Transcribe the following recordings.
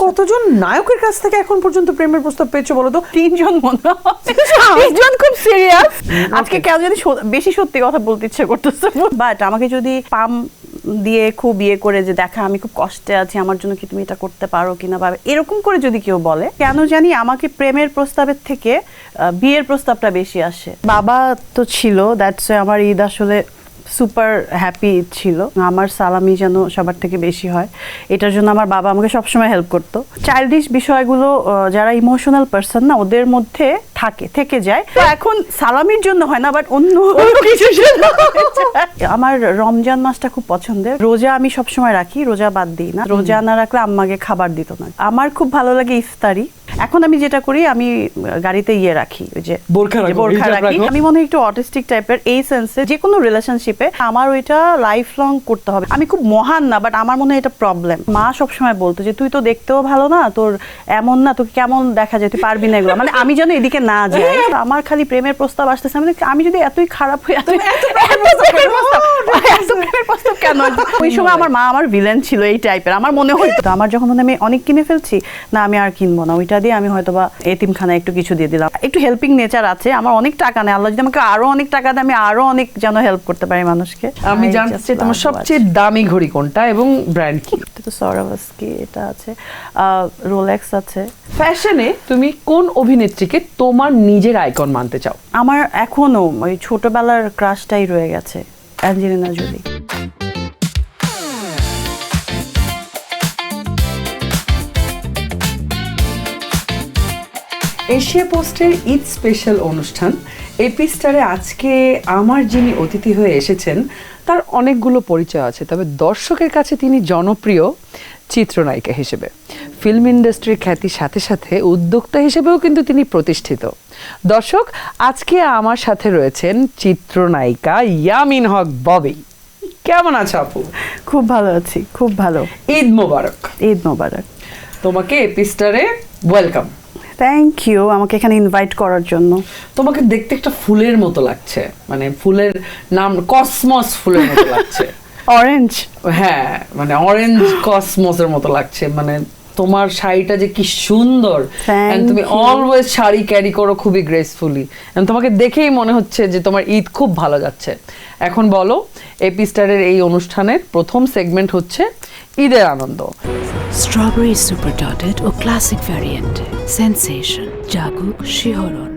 কতজন নায়কের কাছ থেকে এখন পর্যন্ত প্রেমের প্রস্তাব পেয়েছো বলো তো? 3 জন মনে হয়। 3 জন খুব সিরিয়াস। আজকে কেউ যদি বেশি সত্যি কথা বলতে ইচ্ছে করতেছে, বাট আমাকে যদি পাম দিয়ে খুব ইয়ে করে যে দেখা আমি খুব কষ্টে আছি, আমার জন্য কি তুমি এটা করতে পারো কিনা, বা এরকম করে যদি কেউ বলে, কেন জানি আমাকে প্রেমের প্রস্তাবের থেকে বিয়ের প্রস্তাবটা বেশি আসে। বাবা তো ছিল, দ্যাটস আমার ঈদ আসলে সুপার হ্যাপি ছিল। আমার সালামি যেন সবার থেকে বেশি হয়, এটার জন্য আমার বাবা আমাকে সবসময় হেল্প করতো। চাইল্ডিশ বিষয়গুলো যারা ইমোশনাল পার্সন না, ওদের মধ্যে থেকে যায়। তো এখন সালামির জন্য হয় না, বাট অন্য কিছু। আমার রমজান মাসটা খুব পছন্দের। রোজা আমি সবসময় রাখি, রোজা বাদ দিই না। রোজা না রাখলে আম্মাকে খাবার দিত না। আমার খুব ভালো লাগে ইফতারি। এখন আমি যেটা করি, আমি গাড়িতে রাখি, ওই যে বোরখা রাখি। আমি মনে হয় একটু অটিস্টিক টাইপের, এই সেন্সে যে কোনো রিলেশনশিপে আমার ওইটা লাইফ লং করতে হবে। আমি খুব মহান না, বাট আমার মনে হয় এটা প্রবলেম। মা সবসময় বলতো যে তুই তো দেখতেও ভালো না, তোর এমন না, তোকে কেমন দেখা যায়, তুই পারবি না এগুলো। মানে আমি যেন এদিকে না যাই। আমার খালি প্রেমের প্রস্তাব আসতেছে, আমি যদি এতই খারাপ হই, এত প্রেমের প্রস্তাব কেন? ওই সময় আমার মা আমার ভিলেন ছিল এই টাইপের। আমার মনে হইতো আমার যখন আমি অনেক কিনে ফেলছি, না আমি আর কিনবো না, ওইটা দিয়ে আমি হয়তো বা এতিমখানায় একটু কিছু দিয়ে দিলাম। একটু হেল্পিং নেচার আছে আমার, অনেক টাকা নেই। আল্লাহ যদি আমাকে আরো অনেক টাকা দেয়, আমি আরো অনেক যেন হেল্প করতে পারি মানুষকে। আমি জানতে চাই তোমার সবচেয়ে দামি ঘড়ি কোনটা এবং ব্র্যান্ড কি? এটা তো সরাভাস্কি, এটা আছে, রোলেক্স আছে। ফ্যাশনে তুমি কোন অভিনেত্রীকে তোমার নিজের আইকন মানতে চাও? আমার এখনো ওই ছোটবেলার ক্রাশটাই রয়ে গেছে, অ্যাঞ্জেলিনা জোলি। এশিয়া পোস্টের ঈদ স্পেশাল অনুষ্ঠান এপি স্টারে আজকে আমার যিনি অতিথি হয়ে এসেছেন, তার অনেকগুলো পরিচয় আছে, তবে দর্শকের কাছে তিনি জনপ্রিয় চিত্রনায়িকা হিসেবে। ফিল্ম ইন্ডাস্ট্রির খ্যাতির সাথে সাথে উদ্যোক্তা হিসেবেও কিন্তু তিনি প্রতিষ্ঠিত। দর্শক, আজকে আমার সাথে রয়েছেন চিত্রনায়িকা ইয়ামিন হক ববি। কেমন আছো আপু? খুব ভালো আছি, খুব ভালো। ঈদ মোবারক। ঈদ মোবারক। তোমাকে এপি স্টারে ওয়েলকাম। থ্যাংক ইউ আমাকে এখানে ইনভাইট করার জন্য। তোমাকে দেখতে একটা ফুলের মতো লাগছে, মানে ফুলের নাম কসমস ফুলের মতো লাগছে। অরেঞ্জ? হ্যাঁ, মানে অরেঞ্জ কসমসের মতো লাগছে। মানে তোমার শাড়িটা যে কি সুন্দর, তুমি অলওয়েজ শাড়ি ক্যারি করো খুবই গ্রেসফুলি। তোমাকে দেখেই মনে হচ্ছে যে তোমার ঈদ খুব ভালো যাচ্ছে। এখন বলো, এপি স্টারের এই অনুষ্ঠানের প্রথম সেগমেন্ট হচ্ছে ঈদের আনন্দ। স্ট্রবেরি সুপার ডটেড ও ক্লাসিক ভ্যারিয়েন্ট, সেন্সেশন, জাগুক শিহরণ।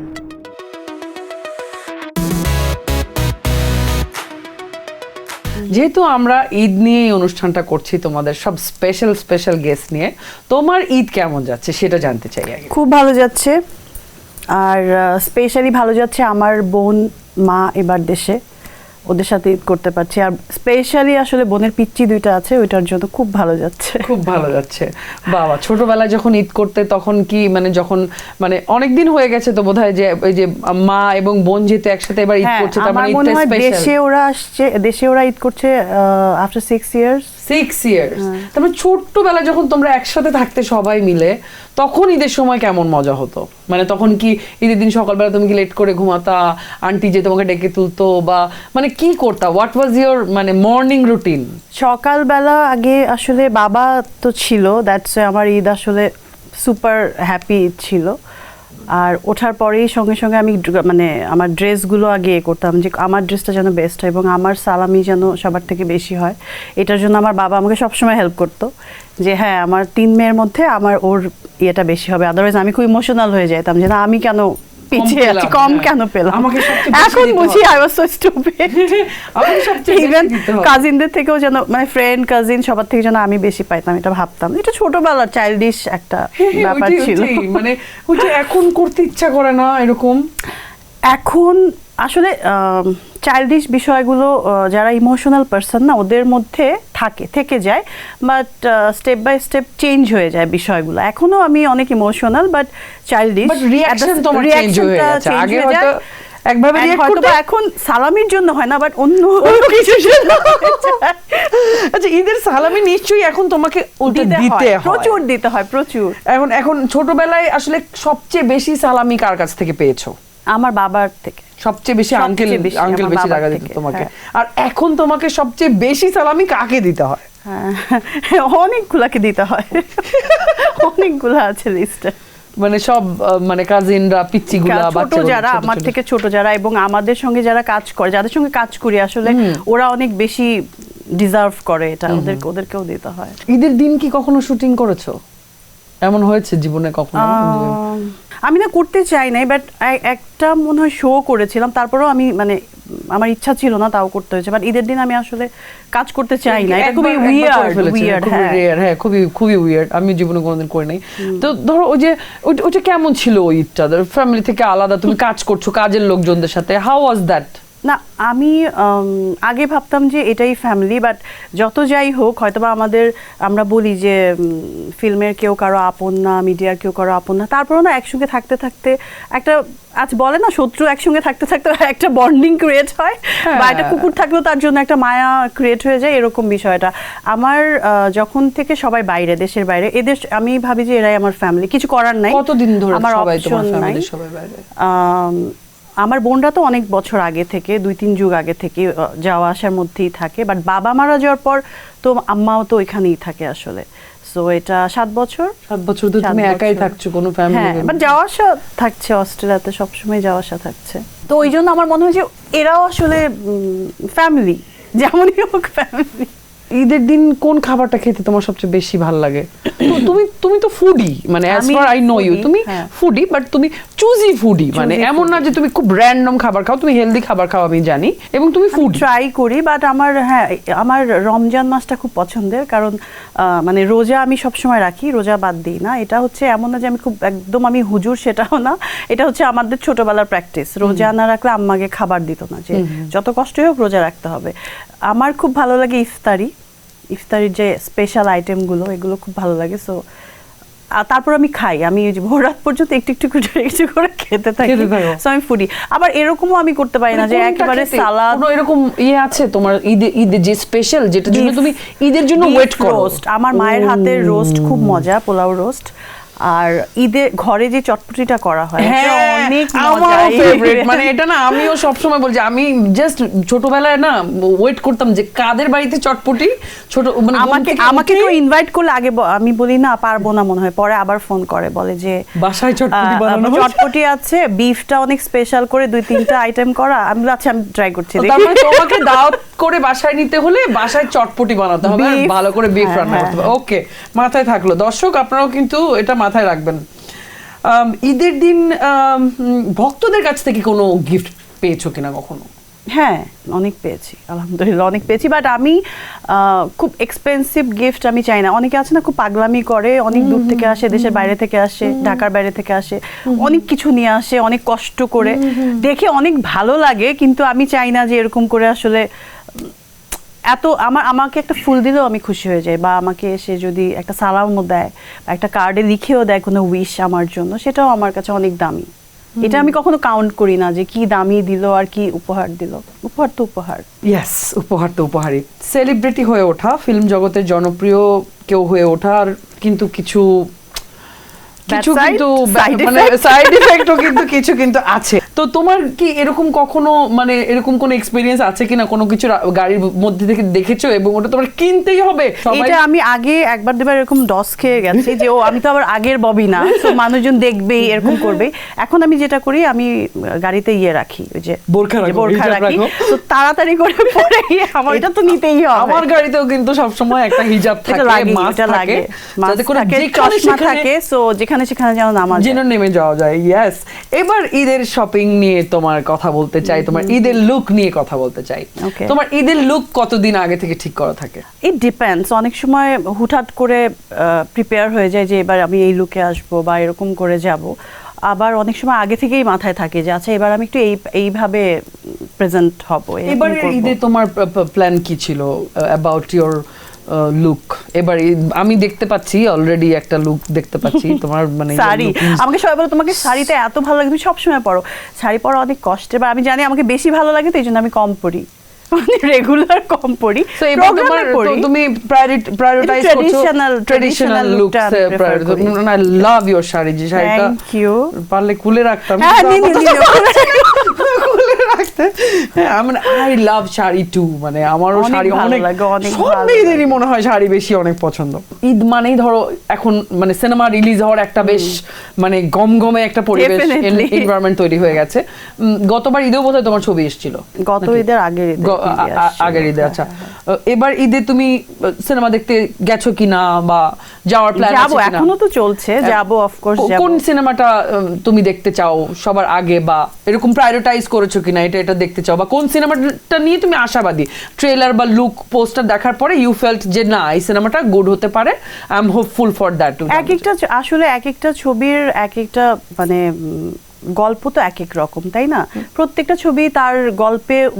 যেহেতু আমরা ঈদ নিয়ে এই অনুষ্ঠানটা করছি, তোমাদের সব স্পেশাল গেস্ট নিয়ে, তোমার ঈদ কেমন যাচ্ছে সেটা জানতে চাই আগে। খুব ভালো যাচ্ছে, আর স্পেশালি ভালো যাচ্ছে আমার বোন মা এবার দেশে, ওদের সাথে ঈদ করতে পারছি। আর স্পেশালি আসলে বোনের পিচ্চি 2টা আছে, ওইটার জন্য খুব ভালো যাচ্ছে। খুব ভালো যাচ্ছে। বাবা, ছোটবেলায় যখন ঈদ করতে তখন কি মানে যখন মানে অনেকদিন হয়ে গেছে তো বোধহয়, যে ওই যে মা এবং বোন যেতে একসাথে এবার ঈদ করছে, তার মানে ঈদটা স্পেশাল। দেশে ওরা আসছে, দেশে ওরা ঈদ করছে আফটার 6 ইয়ার্স। 6 ইয়ার্স। তারপরে ছোট্টবেলা যখন তোমরা একসাথে থাকতে সবাই মিলে, তখন ঈদের সময় কেমন মজা হতো? মানে তখন কি ঈদের দিন সকালবেলা তুমি কি লেট করে ঘুমাতা, আন্টি যে তোমাকে ডেকে তুলতো, বা মানে কি করতা? হোয়াট ওয়াজ ইওর মানে মর্নিং রুটিন? সকালবেলা আগে আসলে বাবা তো ছিল, দ্যাটস আমার ঈদ আসলে সুপার হ্যাপি ছিল। আর ওঠার পরেই সঙ্গে সঙ্গে আমি মানে আমার ড্রেসগুলো আগে করতাম, যে আমার ড্রেসটা যেন বেস্ট হয় এবং আমার সালামি যেন সবার থেকে বেশি হয়, এটার জন্য আমার বাবা আমাকে সবসময় হেল্প করতো, যে হ্যাঁ আমার 3 মেয়ের মধ্যে আমার ওর ইয়েটা বেশি হবে। আদারওয়াইজ আমি খুব ইমোশনাল হয়ে যেতাম, যে না আমি কেন পিছিয়ে আছি, কম কেন পেলাম। এখন বুঝি I was so stupid. Even কাজিনদের থেকেও যেন, মানে ফ্রেন্ড কাজিন সবার থেকে যেন আমি বেশি পাইতাম, এটা ভাবতাম। এটা ছোটবেলার চাইল্ডিশ একটা ব্যাপার ছিল। মানে ওইটা এখন করতে ইচ্ছা করে না এরকম। এখন আসলে চাইল্ডিশ বিষয়গুলো যারা ইমোশনাল পার্সন না, ওদের মধ্যে থেকে যায়, but step by step change হয়ে যায় বিষয়গুলো। এখনো আমি অনেক ইমোশনাল, বাট চাইল্ডিশ। রিঅ্যাকশন তোমার চেঞ্জ হয়ে গেছে। আগে হয়তো একভাবে রিঅ্যাক্ট করতে, এখন সালামির জন্য হয় না, বাট অন্য কিছু। আচ্ছা, ঈদের সালামি নিশ্চয়ই এখন তোমাকে দিতে হয়, প্রচুর দিতে হয়, প্রচুর। এখন ছোটবেলায় আসলে সবচেয়ে বেশি সালামি কার কাছ থেকে পেয়েছো? আমার বাবার থেকে সবচেয়ে বেশি। আঙ্কেল বেশি টাকা দিত তোমাকে। আর এখন তোমাকে সবচেয়ে বেশি সালামি কাকে দিতে হয়? হ্যাঁ, অনেকগুলাকে দিতে হয়, অনেকগুলো আছে লিস্টে। মানে সব মানে কাজিনরা, পিচ্চিগুলা, ছোট যারা আমার থেকে ছোট যারা এবং আমাদের সঙ্গে যারা কাজ করে, যাদের সঙ্গে কাজ করি আসলে ওরা অনেক বেশি ডিজার্ভ করে এটা, ওদেরকেও দিতে হয়। ঈদের দিন কি কখনো শুটিং করেছো? এমন হয়েছে জীবনে কখনো? আমি না করতে চাই নাই, বাট একটা মনে হয় শো করেছিলাম, তারপরেও আমি মানে আমার ইচ্ছা ছিল না, তাও করতে হয়েছে। বাট ঈদের দিন আমি আসলে কাজ করতে চাই না, এটা খুবই উইয়ার্ড। হ্যাঁ, খুবই খুবই উইয়ার্ড, আমি জীবনে কোনোদিন করি নাই। তো ধরো ওই যে ওইটা কেমন ছিল ওই ঈদটা? ফ্যামিলি থেকে আলাদা, তুমি কাজ করছো কাজের লোকজনদের সাথে, হাউ ওয়াজ দ্যাট? না, আমি আগে ভাবতাম যে এটাই ফ্যামিলি, বাট যত যাই হোক হয়তোবা আমরা বলি যে ফিল্মের কেউ কারো আপন না, মিডিয়ার কেউ কারো আপন না, তারপরেও না একসঙ্গে থাকতে থাকতে একটা, আজ বলে না শত্রু একসঙ্গে থাকতে থাকতে একটা বন্ডিং ক্রিয়েট হয়, বা একটা কুকুর থাকলেও তার জন্য একটা মায়া ক্রিয়েট হয়ে যায়, এরকম বিষয়টা। আমার যখন থেকে সবাই বাইরে, দেশের বাইরে, এদের আমি ভাবি যে এরাই আমার ফ্যামিলি, কিছু করার নাই। কতদিন ধরে আমার সবাই তোমার অপশন নাই। ফ্যামিলি সবাই বাইরে? আমার বোনরা তো অনেক বছর আগে থেকে, 2-3 যুগ আগে থেকে যাওয়া আসার মধ্যেই থাকে, বাট বাবা মারা যাওয়ার পর তো আম্মাও তো ওইখানেই থাকে আসলে। সো এটা 7 বছর। 7 বছর তো তুমি একাই থাকছো, কোনো ফ্যামিলি? হ্যাঁ, বাট যাওয়া আসা থাকছে, অস্ট্রেলিয়াতে সবসময় যাওয়া আসা থাকছে। তো ওই জন্য আমার মনে হয় যে এরাও আসলে ফ্যামিলি, যেমনই হোক ফ্যামিলি। ঈদের দিন কোন খাবারটা খেতে তোমার সবচেয়ে বেশি ভালো লাগে? তুমি তো ফুডি, মানে as far I know you, তুমি ফুডি, বাট তুমি চুজি ফুডি, মানে এমন না যে তুমি খুব র্যান্ডম খাবার খাও, তুমি হেলদি খাবার খাও আমি জানি, এবং তুমি ফুড ট্রাই করি। বাট আমার রমজান মাসটা খুব পছন্দের, কারণ মানে রোজা আমি সবসময় রাখি, রোজা বাদ দিই না। এটা হচ্ছে এমন না যে আমি খুব একদম আমি হুজুর, সেটাও না, এটা হচ্ছে আমাদের ছোটবেলার প্র্যাকটিস। রোজা না রাখলে আম্মাকে খাবার দিত না, যে যত কষ্টই হোক রোজা রাখতে হবে। আমার খুব ভালো লাগে ইফতারির যে স্পেশাল আইটেমগুলো, এগুলো খুব ভালো লাগে। সো তারপর আমি খাই, আমি ভোর রাত পর্যন্ত একটু করে খেতে থাকি। সো আমি ফুডি। আবার এরকমও আমি করতে পারি না যে একেবারে সালাদ। কোনো এরকম আছে তোমার ঈদে যে স্পেশাল, যেটা জন্য তুমি ঈদের জন্য ওয়েট করো? আমার মায়ের হাতের রোস্ট খুব মজা, পোলাও রোস্ট। আর ঈদে ঘরে যে চটপটিটা করা হয়, অনেক মজা, ফেভারিট। মানে এটা না আমিও সবসময় বলছি, আমি জাস্ট ছোটবেলায় না ওয়েট করতাম যে কাদের বাড়িতে চটপটি, ছোট মানে আমাকে তো ইনভাইট করলে আগে আমি বলি না পারবো না মনে হয়, পরে আবার ফোন করে বলে যে বাসায় চটপটি আছে, বিফটা অনেক স্পেশাল করে 2-3টা আইটেম করা। আমি আচ্ছা, আমি ট্রাই করছি। তারপরে তোমাকে দাওয়াত করে বাসায় নিতে হলে বাসায় চটপটি বানাতে হবে, ভালো করে বিফ রান্না করতে হবে। ওকে, মাথায় থাকলো। দর্শক আপনারাও কিন্তু এটা মাথায় রাখবেন। ঈদের দিন ভক্তদের কাছ থেকে কোনো গিফট পেয়েছো কিনা কখনো? হ্যাঁ, অনেক পেয়েছি, আলহামদুলিল্লাহ অনেক পেয়েছি। বাট আমি খুব এক্সপেন্সিভ গিফট আমি চাই না। অনেকে আছে না খুব পাগলামি করে, অনেক দূর থেকে আসে, দেশের বাইরে থেকে আসে, ঢাকার বাইরে থেকে আসে, অনেক কিছু নিয়ে আসে, অনেক কষ্ট করে, দেখে অনেক ভালো লাগে। কিন্তু আমি চাই না যে এরকম করে আসলে এত আমাকে একটা ফুল দিলেও আমি খুশি হয়ে যাই, বা আমাকে এসে যদি একটা সালামও দেয় বা একটা কার্ডে লিখেও দেয় কোনো উইশ আমার জন্য, সেটাও আমার কাছে অনেক দামি। এটা আমি কখনো কাউন্ট করি না যে কি দামি দিল আর কি উপহার দিল। উপহার তো উপহার। ইয়েস, উপহার তো উপহারই। সেলিব্রিটি হয়ে ওঠা, ফিল্ম জগতের জনপ্রিয় কেউ হয়ে ওঠার কিন্তু কিছু মানে সাইড ইফেক্টও কিন্তু কিছু কিন্তু আছে। তো তোমার কি এরকম কখনো মানে এরকম কোনো এক্সপেরিয়েন্স আছে কিনা, কোনো কিছু গাড়ির মধ্যে থেকে দেখেছো এবং ওটা তোমার কিনতেই হবে? এটা আমি আগে একবার দুবার এরকম ডস খেয়ে গেছি যে আমি তো আবার আগের ববি না, তো মানুষজন দেখবেই, এরকম করবে। এখন আমি যেটা করি, আমি গাড়িতে রাখি, ওই যে বোরখা রাখি, তো তাড়াতাড়ি করে পরে আমার এটা তো নিতেই হবে। আমার গাড়িতেও কিন্তু সবসময় একটা হিজাব থাকে, মাস্ক থাকে, যাতে করে চশমা থাকে, সো যেখানে সেখানে যেন নামাজ যেন নেমে যাওয়া যায়। ইয়েস। এবার ঈদের শপিং নিয়ে তোমার কথা বলতে চাই, তোমার ঈদের লুক নিয়ে কথা বলতে চাই। তোমার ঈদের লুক কতদিন আগে থেকে ঠিক করা থাকে? It depends. অনেক সময় হুটহাট করে প্রিপেয়ার হয়ে যায় যে এবার আমি এই লুকে আসবো বা এরকম করে যাব। আবার অনেক সময় আগে থেকেই মাথায় থাকে যে আচ্ছা এবার আমি একটু এইভাবে প্রেজেন্ট হব। এবার ঈদে তোমার প্ল্যান কি ছিল অ্যাবাউট ইওর লুক? এবার আমি দেখতে পাচ্ছি অলরেডি একটা লুক দেখতে পাচ্ছি তোমার, মানে শাড়ি। আমাকে সবাই বলে তোমাকে শাড়িতে এত ভালো লাগে, তুমি সবসময় পরো। শাড়ি পরা অনেক কষ্টের, আমি জানি আমাকে বেশি ভালো লাগে, তো এই জন্য আমি কম পড়ি, মানে রেগুলার কম পড়ি। সো এবার তুমি প্রায়োরিটাইজ করছো traditional look. I love your sari, যে শাড়িটা পারলে খুলে রাখতাম, খুলে রাখতাম আসতে। হ্যাঁ, মানে আই লাভ শাড়ি টু, মানে আমারও অনেক শাড়ি ভালো অনেক লাগে, অনেক সব ভালো মেয়েদেরই মনে হয় শাড়ি বেশি অনেক পছন্দ। ঈদ মানেই ধরো এখন মানে সিনেমা রিলিজ হওয়ার একটা বেশ মানে গমগমে একটা পরিবেশ Definitely. এনভায়রনমেন্ট তৈরি হয়ে গেছে। গতবার ঈদেও বোধহয় তোমার ছবি এসেছিল, গত ঈদের আগের ঈদে আগের ঈদে। আচ্ছা, এবার ঈদে তুমি সিনেমা দেখতে গেছো কিনা বা যাওয়ার প্ল্যান আছে যাবো, কিনা? এখনো তো চলছে, যাবো অফকোর্স যাবো। কোন সিনেমাটা তুমি দেখতে চাও সবার আগে, বা এরকম প্রায়োরিটাইজ করেছো কিনা এটা এটা দেখতে চাও, বা কোন সিনেমাটা নিয়ে তুমি আশাবাদী? ট্রেলার বা লুক পোস্টার দেখার পরে ইউ ফেল্ট যে না এই সিনেমাটা গুড হতে পারে, I am hopeful for that too. এক একটা আসলে এক একটা ছবির এক একটা মানে গল্প তো এক এক রকম, তাই না? প্রত্যেকটা ছবি তার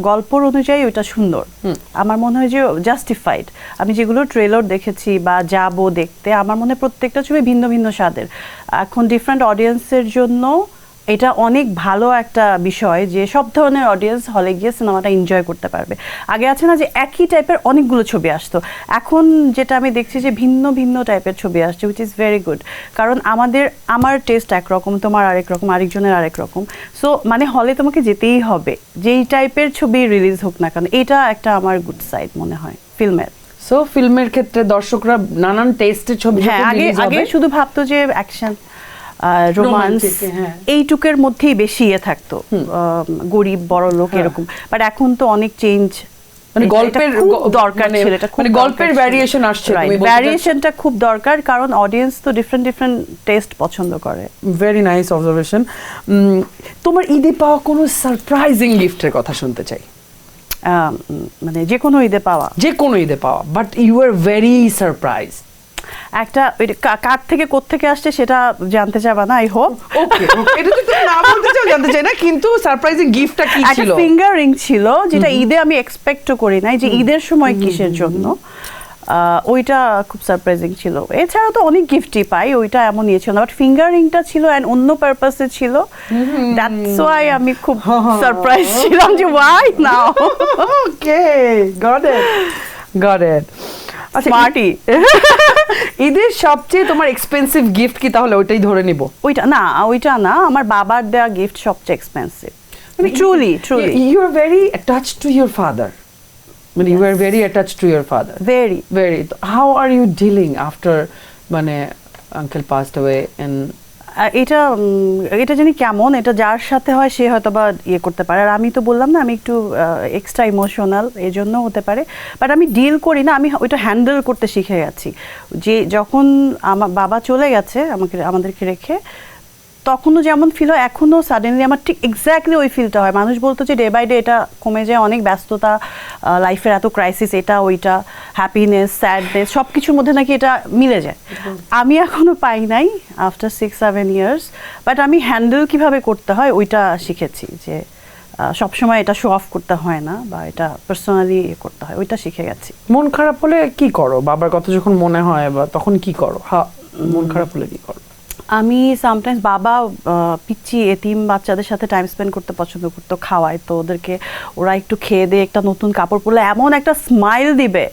গল্পর অনুযায়ী ওটা সুন্দর। আমার মনে হয় যে জাস্টিফাইড। আমি যেগুলো ট্রেলার দেখেছি বা যাবো দেখতে, আমার মনে হয় প্রত্যেকটা ছবি ভিন্ন ভিন্ন স্বাদের। এখন ডিফারেন্ট অডিয়েন্সের জন্য এটা অনেক ভালো একটা বিষয় যে সব ধরনের অডিয়েন্স হলে গিয়ে সিনেমাটা এনজয় করতে পারবে। আগে আছে না যে একই টাইপের অনেকগুলো ছবি আসতো, এখন যেটা আমি দেখছি যে ভিন্ন ভিন্ন টাইপের ছবি আসছে, উইচ ইজ ভেরি গুড। কারণ আমার টেস্ট একরকম, তোমার আরেক রকম, আরেকজনের আরেক রকম। সো মানে হলে তোমাকে যেতেই হবে, যেই টাইপের ছবি রিলিজ হোক না কেন। এটা একটা আমার গুড সাইড মনে হয় ফিল্মের। সো ফিল্মের ক্ষেত্রে দর্শকরা নানান টেস্টের ছবি হ্যাঁ, আগে শুধু ভাবতো যে অ্যাকশন রোমান্স হ্যাঁ। এইটুকের মধ্যেই বেশি থাকতো, গরিব বড় লোক এরকম। বাট এখন তো অনেক চেঞ্জ, মানে গল্পের দরকার ছিল, এটা মানে গল্পের ভ্যারিয়েশন আসছে, ভ্যারিয়েশনটা খুব দরকার, কারণ অডিয়েন্স তো ডিফারেন্ট ডিফারেন্ট টেস্ট পছন্দ করে। Very nice observation. তোমার ঈদে পাওয়া কোনো সারপ্রাইজিং গিফটের কথা শুনতে চাই। মানে যে কোনো ঈদে পাওয়া, যে কোনো ঈদে পাওয়া, but you are very surprise. একটা কার থেকে কোত্থেকে আসছে সেটা জানতে চাবা না, আই হোপ। ওকে, এটা তো তুমি না বলতে চাও জানতে চাই না, কিন্তু সারপ্রাইজিং গিফটটা কি ছিল? একটা ফিঙ্গার রিং ছিল, যেটা ঈদে আমি এক্সপেক্টও করি নাই যে ঈদের সময় কিসের জন্য। ওইটা খুব সারপ্রাইজিং ছিল। এছাড়া তো অনেক গিফটই পাই, ওইটা এমন ইয়ে ছিল না, বাট ফিঙ্গার রিংটা ছিল এন্ড অন্য পারপাসে ছিল। দ্যাটস ওয়াই আমি খুব সারপ্রাইজ ছিলাম যে Y now. Okay, got it. আচ্ছা, স্মার্টি। ঈদের সবচেয়ে তোমার এক্সপেন্সিভ গিফট কি তাহলে ওইটাই ধরে নিব? ওইটা না, আমার বাবার দেওয়া গিফট সবচেয়ে expensive. Truly you are very attached to your father, মানে you are very attached to your father. Very how are you dealing after মানে আঙ্কেল পাসড অ্যাওয়ে? এন্ড এটা জানি কেমন, এটা যার সাথে হয় সে হয়তো বা ইয়ে করতে পারে। আর আমি তো বললাম না আমি একটু এক্সট্রা ইমোশনাল, এই জন্য হতে পারে। বাট আমি ডিল করি না, আমি ওইটা হ্যান্ডেল করতে শিখে গেছি। যে যখন আমার বাবা চলে গেছে আমাদেরকে রেখে, তখনও যেমন ফিল হয় এখনও সাডেনলি আমার ঠিক এক্স্যাক্টলি ওই ফিলটা হয়। মানুষ বলতো যে ডে বাই ডে এটা কমে যায়, অনেক ব্যস্ততা, লাইফের এত ক্রাইসিস, এটা ওইটা, হ্যাপিনেস, স্যাডনেস, সব কিছুর মধ্যে নাকি এটা মিলে যায়। আমি এখনও পাই নাই আফটার 6-7 ইয়ার্স, বাট আমি হ্যান্ডেল কিভাবে করতে হয় ওইটা শিখেছি। যে সবসময় এটা শো অফ করতে হয় না, বা এটা পার্সোনালি করতে হয়, ওইটা শিখে গেছি। মন খারাপ হলে কি করো? বাবার কথা যখন মনে হয় বা তখন কি করো? মন খারাপ হলে কি করো? আমি সামটাইমস বাবা পিচ্চি এতিম বাচ্চাদের সাথে টাইম স্পেন্ড করতে পছন্দ করতো, খাওয়ায় তো ওদেরকে, ওরা একটু খেয়ে দিয়ে একটা নতুন কাপড় পরলে এমন একটা স্মাইল দিবে,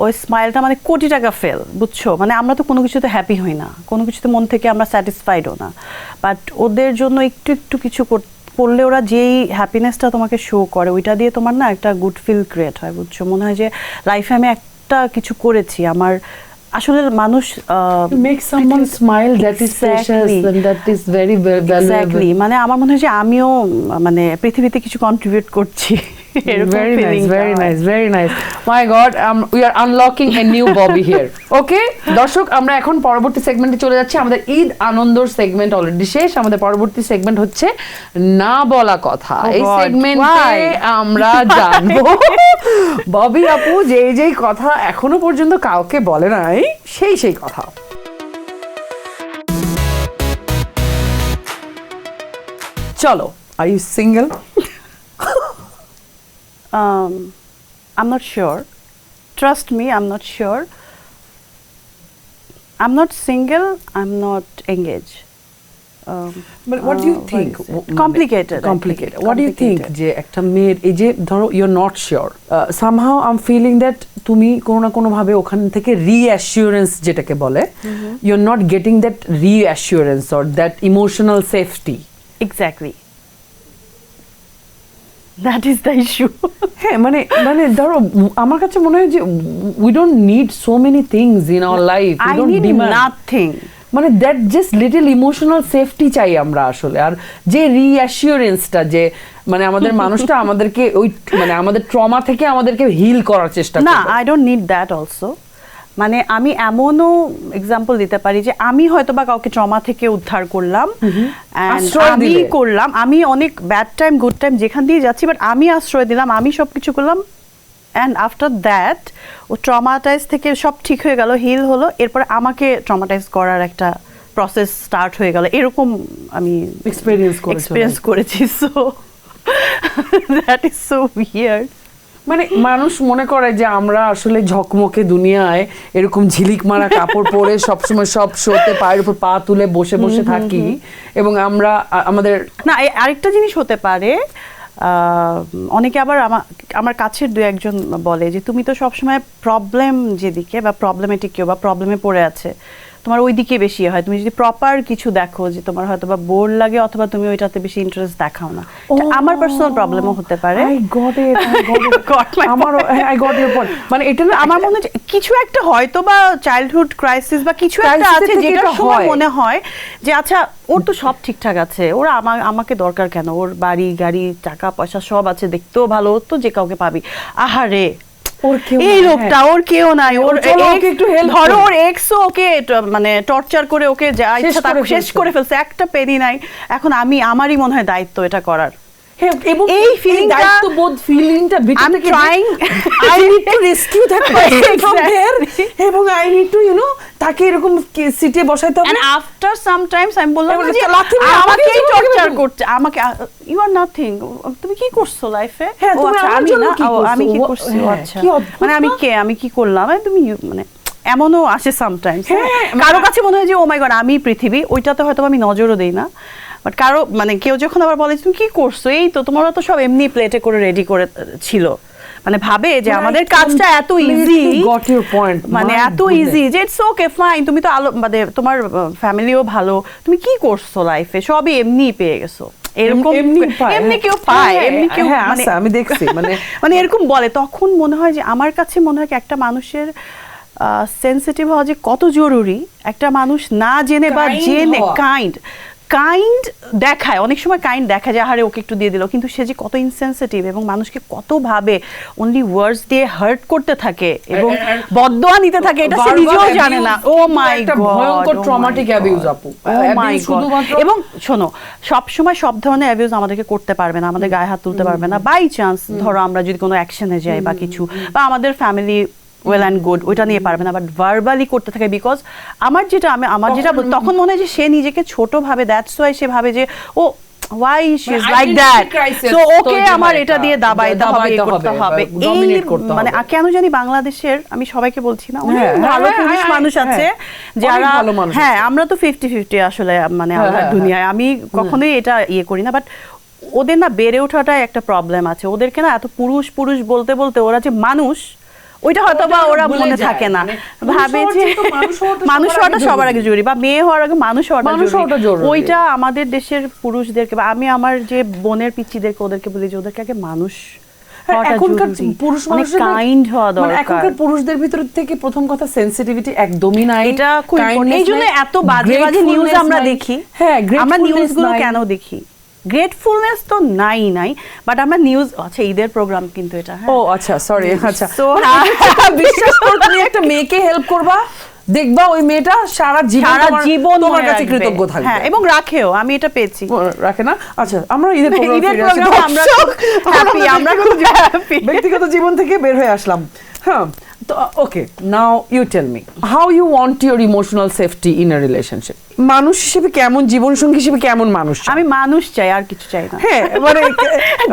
ওই স্মাইলটা মানে কোটি টাকা ফেল, বুঝছো? মানে আমরা তো কোনো কিছুতে হ্যাপি হই না, কোনো কিছুতে মন থেকে আমরা স্যাটিসফাইডও না, বাট ওদের জন্য একটু একটু কিছু করলে ওরা যেই হ্যাপিনেসটা তোমাকে শো করে, ওইটা দিয়ে তোমার না একটা গুড ফিল ক্রিয়েট হয়, বুঝছো? মনে হয় যে লাইফে আমি একটা কিছু করেছি। আমার আসলে মানুষ make someone smile, that is precious and that is very valuable. মানে আমার মনে হয় যে আমিও মানে পৃথিবীতে কিছু কন্ট্রিবিউট করছি। Very nice. My God, we are unlocking a new Bobby here. Okay, দর্শক, আমরা এখন পরবর্তী সেগমেন্টে চলে যাচ্ছি। আমাদের ঈদ আনন্দর সেগমেন্ট অলরেডি শেষ। আমাদের পরবর্তী সেগমেন্ট হচ্ছে না বলা কথা। এই সেগমেন্টে আমরা জানবো ববি আপু যেই কথা এখনো পর্যন্ত কাউকে বলে নাই, সেই কথা। চলো, are you single? I'm not sure. Trust me, I'm not sure. I'm not single, I'm not engaged. But what do you think? Complicated. What do you think যে একটা মেয়ের এই যে ধরো you're not sure, somehow I'm feeling that তুমি কোনো না কোনো ভাবে ওখান থেকে reassurance যেটাকে বলে, you're not getting that reassurance or that emotional safety. Exactly. That is the issue. হ্যাঁ মানে মানে ধরো আমার কাছে মনে হয় যে we don't need so many things in our life, I need nothing. মানে that just little emotional safety চাই আমরা আসলে। আর যে রিঅ্যাসিওরেন্সটা যে মানে আমাদের মানুষটা আমাদেরকে ওই মানে আমাদের ট্রমা থেকে আমাদেরকে হিল করার চেষ্টা না, করে। I don't need that also. মানে আমি এমনও এক্সাম্পল দিতে পারি যে আমি হয়তো বা কাউকে ট্রমা থেকে উদ্ধার করলাম, and আশ্রয় আমি দিলে। করলাম, আমি অনেক ব্যাড টাইম গুড টাইম যেখান দিয়ে যাচ্ছি, বাট আমি আশ্রয় দিলাম, আমি সবকিছু করলাম, অ্যান্ড আফটার দ্যাট ও ট্রমাটাইজ থেকে সব ঠিক হয়ে গেল, হিল হলো, এরপরে আমাকে ট্রমাটাইজ করার একটা প্রসেস স্টার্ট হয়ে গেল, এরকম আমি এক্সপিরিয়েন্স করেছি। So that is so weird. মানে মানুষ মনে করে যে আমরা আসলে ঝকমকে দুনিয়ায় এরকম ঝিলিক মারা কাপড় পরে সবসময় সব শোতে পায়ের উপর পা তুলে বসে বসে থাকি, এবং আমরা আমাদের না আরেকটা জিনিস হতে পারে, অনেকে আবার আমার কাছের দু একজন বলে যে তুমি তো সবসময় প্রবলেম যেদিকে বা প্রবলেমেটিক কেউ বা প্রবলেমে পড়ে আছে তোমার ওই দিকে বেশি হয়, তুমি যদি প্রপার কিছু দেখো যে তোমার হয়তো বা বোর লাগে অথবা তুমি ওইটাতে বেশি ইন্টারেস্ট দেখাও না। আমার পার্সোনাল প্রবলেমও হতে পারে। মানে এটা না আমার মনে হয় কিছু একটা হয়তো বা চাইল্ডহুড ক্রাইসিস বা কিছু একটা আছে যেটা সময় মনে হয় যে আচ্ছা ওর তো সব ঠিকঠাক আছে, ওরা আমাকে দরকার কেন, ওর বাড়ি গাড়ি টাকা পয়সা সব আছে, দেখতেও ভালো, তো যে কাউকে পাবি, আহারে এই লোকটা ওর কেউ নাই, ওর ধরো ওর এক্স ওকে মানে টর্চার করে ওকে যা ইচ্ছা তা শেষ করে ফেলছে, একটা পেনি নাই, এখন আমারই মনে হয় দায়িত্ব এটা করার। এবং এই দায়িত্ববোধ ফিলিংটা ভিতর থেকে I need to rescue that person এবং আই নিড টু তাকে এরকম সিটে বসাইতে হবে। এন্ড আফটার সাম টাইমস আমি বললাম যে আমাকে টর্চার করতে, আমাকে ইউ আর নাথিং, তুমি কি করছো লাইফে? ও আচ্ছা আমি কি করছি, আচ্ছা মানে আমি কি করলাম, তুমি মানে এমনও আসে সামটাইমস। কারো কাছে মনে হয় যে ও মাই গড আমি পৃথিবী, ওইটাতে হয়তো আমি নজরও দেই না, বাট কারো মানে কেউ যখন আবার বলে তুমি কি করছো, এই তো তোমারা তো সব এমনি প্লেটে করে রেডি করে ছিল, মানে ভাবে যে আমাদের কাজটা এত ইজি, মানে এত ইজি যে ইটস ওকে ফাইন, তুমি তো মানে তোমার ফ্যামিলিও ভালো, তুমি কি করছো লাইফে, সবই এমনি পেয়ে গেছো, এরকম এমনি কেউ পায়, এমনি কেউ আমি দেখছি মানে মানে এরকম বলে। তখন মনে হয় যে আমার কাছে মনে হয় একটা মানুষের সেনসিটিভ হওয়া যে কত জরুরি, একটা মানুষ না জেনে বা জেনে কাইন্ড দেখায়, অনেক সময় কাইন্ড দেখা যায় আরে ওকে একটু দিয়ে দিল, কিন্তু সে যে কত ইনসেনসিটিভ এবং মানুষকে কত ভাবে অনলি ওয়ার্ডস দিয়ে হার্ট করতে থাকে এবং বদদোয়া নিতে থাকে, এটা সে নিজেও জানে না। ও মাই গড, ভয়ঙ্কর ট্রমাটিক অ্যাবিউজ আপু। এবং শোনো সব সময় সব ধরনের অ্যাবিউজ আমাদেরকে করতে পারবে না, আমাদের গায়ে হাত তুলতে পারবে না, বাই চান্স ধরো আমরা যদি কোনো অ্যাকশনে যাই বা কিছু, বা আমাদের ফ্যামিলি ওয়েল অ্যান্ড গুড ওইটা নিয়ে পারবে না, বাট ভার্বালি করতে থাকে। বিকজ আমার যেটা তখন মনে হয় যে সে নিজেকে ছোট ভাবে, দ্যাটস ওয়াই সে ভাবে যে ও why she is like that, so ওকে আমার এটা দিয়ে দাবাইতে হবে, করতে হবে, এই মানে কেন জানি বাংলাদেশের, আমি সবাইকে বলছি না, অনেক ভালো পুরুষ মানুষ আছে যারা, হ্যাঁ আমরা তো 50-50 আসলে মানে আমরা দুনিয়ায়, আমি কখনোই এটা করি না, বাট ওদের না বেড়ে ওঠাটাই একটা প্রবলেম আছে, ওদেরকে না এত পুরুষ বলতে বলতে ওরা যে মানুষ ওইটা হয়তো বা ওরা মনে থাকে না, ভাবে যে মানুষ হওয়াটা সবার আগে জরুরি, বা মেয়ে হওয়ার আগে মানুষ হওয়াটা জরুরি। ওইটা আমাদের দেশের পুরুষদেরকে, বা আমি আমার যে বোনের পিচ্চিদেরকে ওদেরকে বলি যে ওদেরকে আগে মানুষ এখনকার পুরুষ মানুষের কাইন্ড হওয়া দরকার। এখনকার পুরুষদের ভিতর থেকে প্রথম কথা সেনসিটিভিটি একদমই নাই, এটা এইজন্য এত বাজে বাজে নিউজ আমরা দেখি। হ্যাঁ, আমরা নিউজগুলো কেন দেখি? গ্রেটফুলনেস তো নাই, বাট আমরা নিউজ, আচ্ছা ঈদের প্রোগ্রাম কিন্তু এটা, ও আচ্ছা সরি, আচ্ছা বিশ্বাস করো তুমি একটা মেয়েকে হেল্প করবা, দেখবা ওই মেয়েটা সারা জীবন তোমার কাছে কৃতজ্ঞ থাকবে, হ্যাঁ, এবং রাখেও, আমি এটা পেয়েছি, রাখে না। আচ্ছা আমরা ঈদের প্রোগ্রামে আমরা হ্যাপি, আমরা খুব হ্যাপি, ব্যক্তিগত জীবন থেকে বের হয়ে আসলাম। হ্যাঁ, তো okay, now you tell me how you want your emotional safety in a relationship. মানুষ হিসেবে কেমন, জীবন সঙ্গী হিসেবে কেমন মানুষ? আমি মানুষ চাই, আর কিছু চাই না। হ্যাঁ, মানে